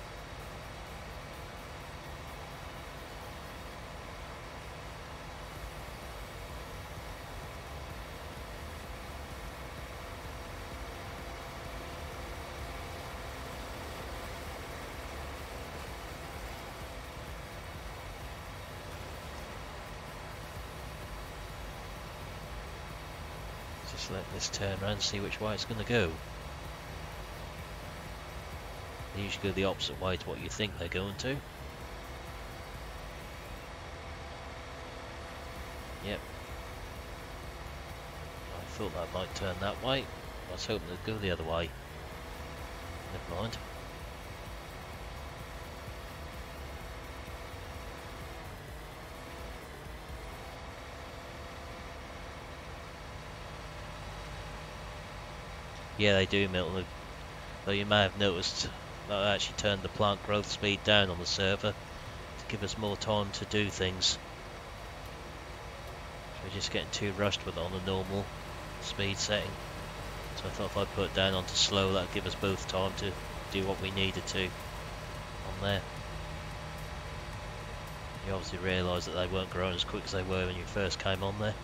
Just let this turn around and see which way it's going to go. They usually go the opposite way to what you think they're going to. Yep. I thought that might turn that way. I was hoping it'd go the other way. Never mind. Yeah, they do, Milton. Though you may have noticed that I actually turned the plant growth speed down on the server to give us more time to do things. We're just getting too rushed with it on the normal speed setting. So I thought if I put it down onto slow, that'd give us both time to do what we needed to on there. You obviously realise that they weren't growing as quick as they were when you first came on there.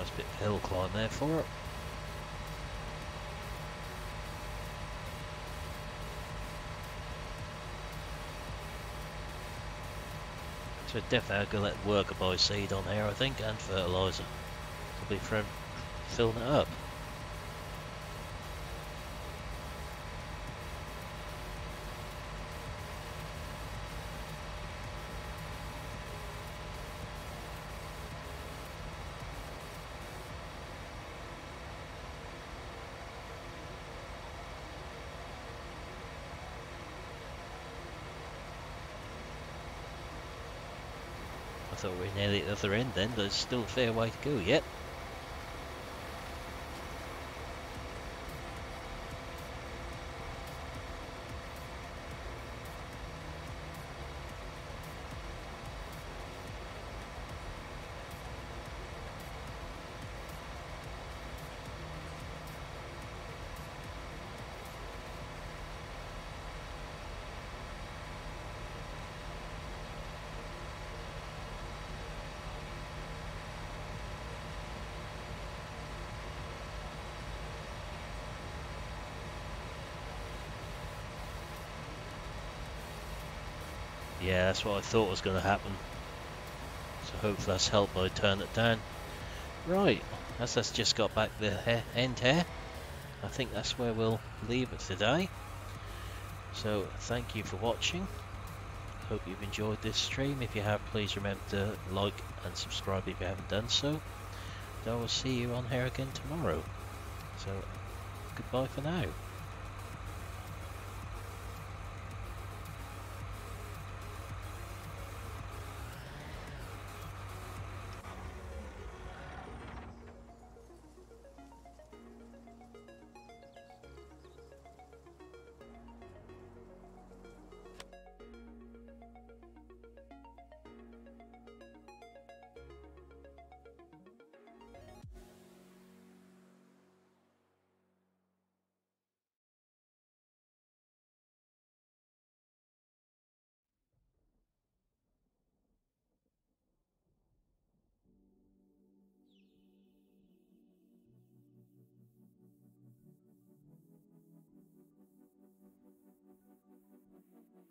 Nice bit of hill climb there for it. So definitely I'm going to let worker buy seed on here, I think, and fertiliser. Probably for filling it up. I thought we were nearly at the other end then, but there's still a fair way to go yet. Yeah, that's what I thought was going to happen. So hopefully that's helped by turn it down. Right, as that's just got back the end here, I think that's where we'll leave it today. So thank you for watching. Hope you've enjoyed this stream. If you have, please remember to like and subscribe if you haven't done so. And I will see you on here again tomorrow. So goodbye for now.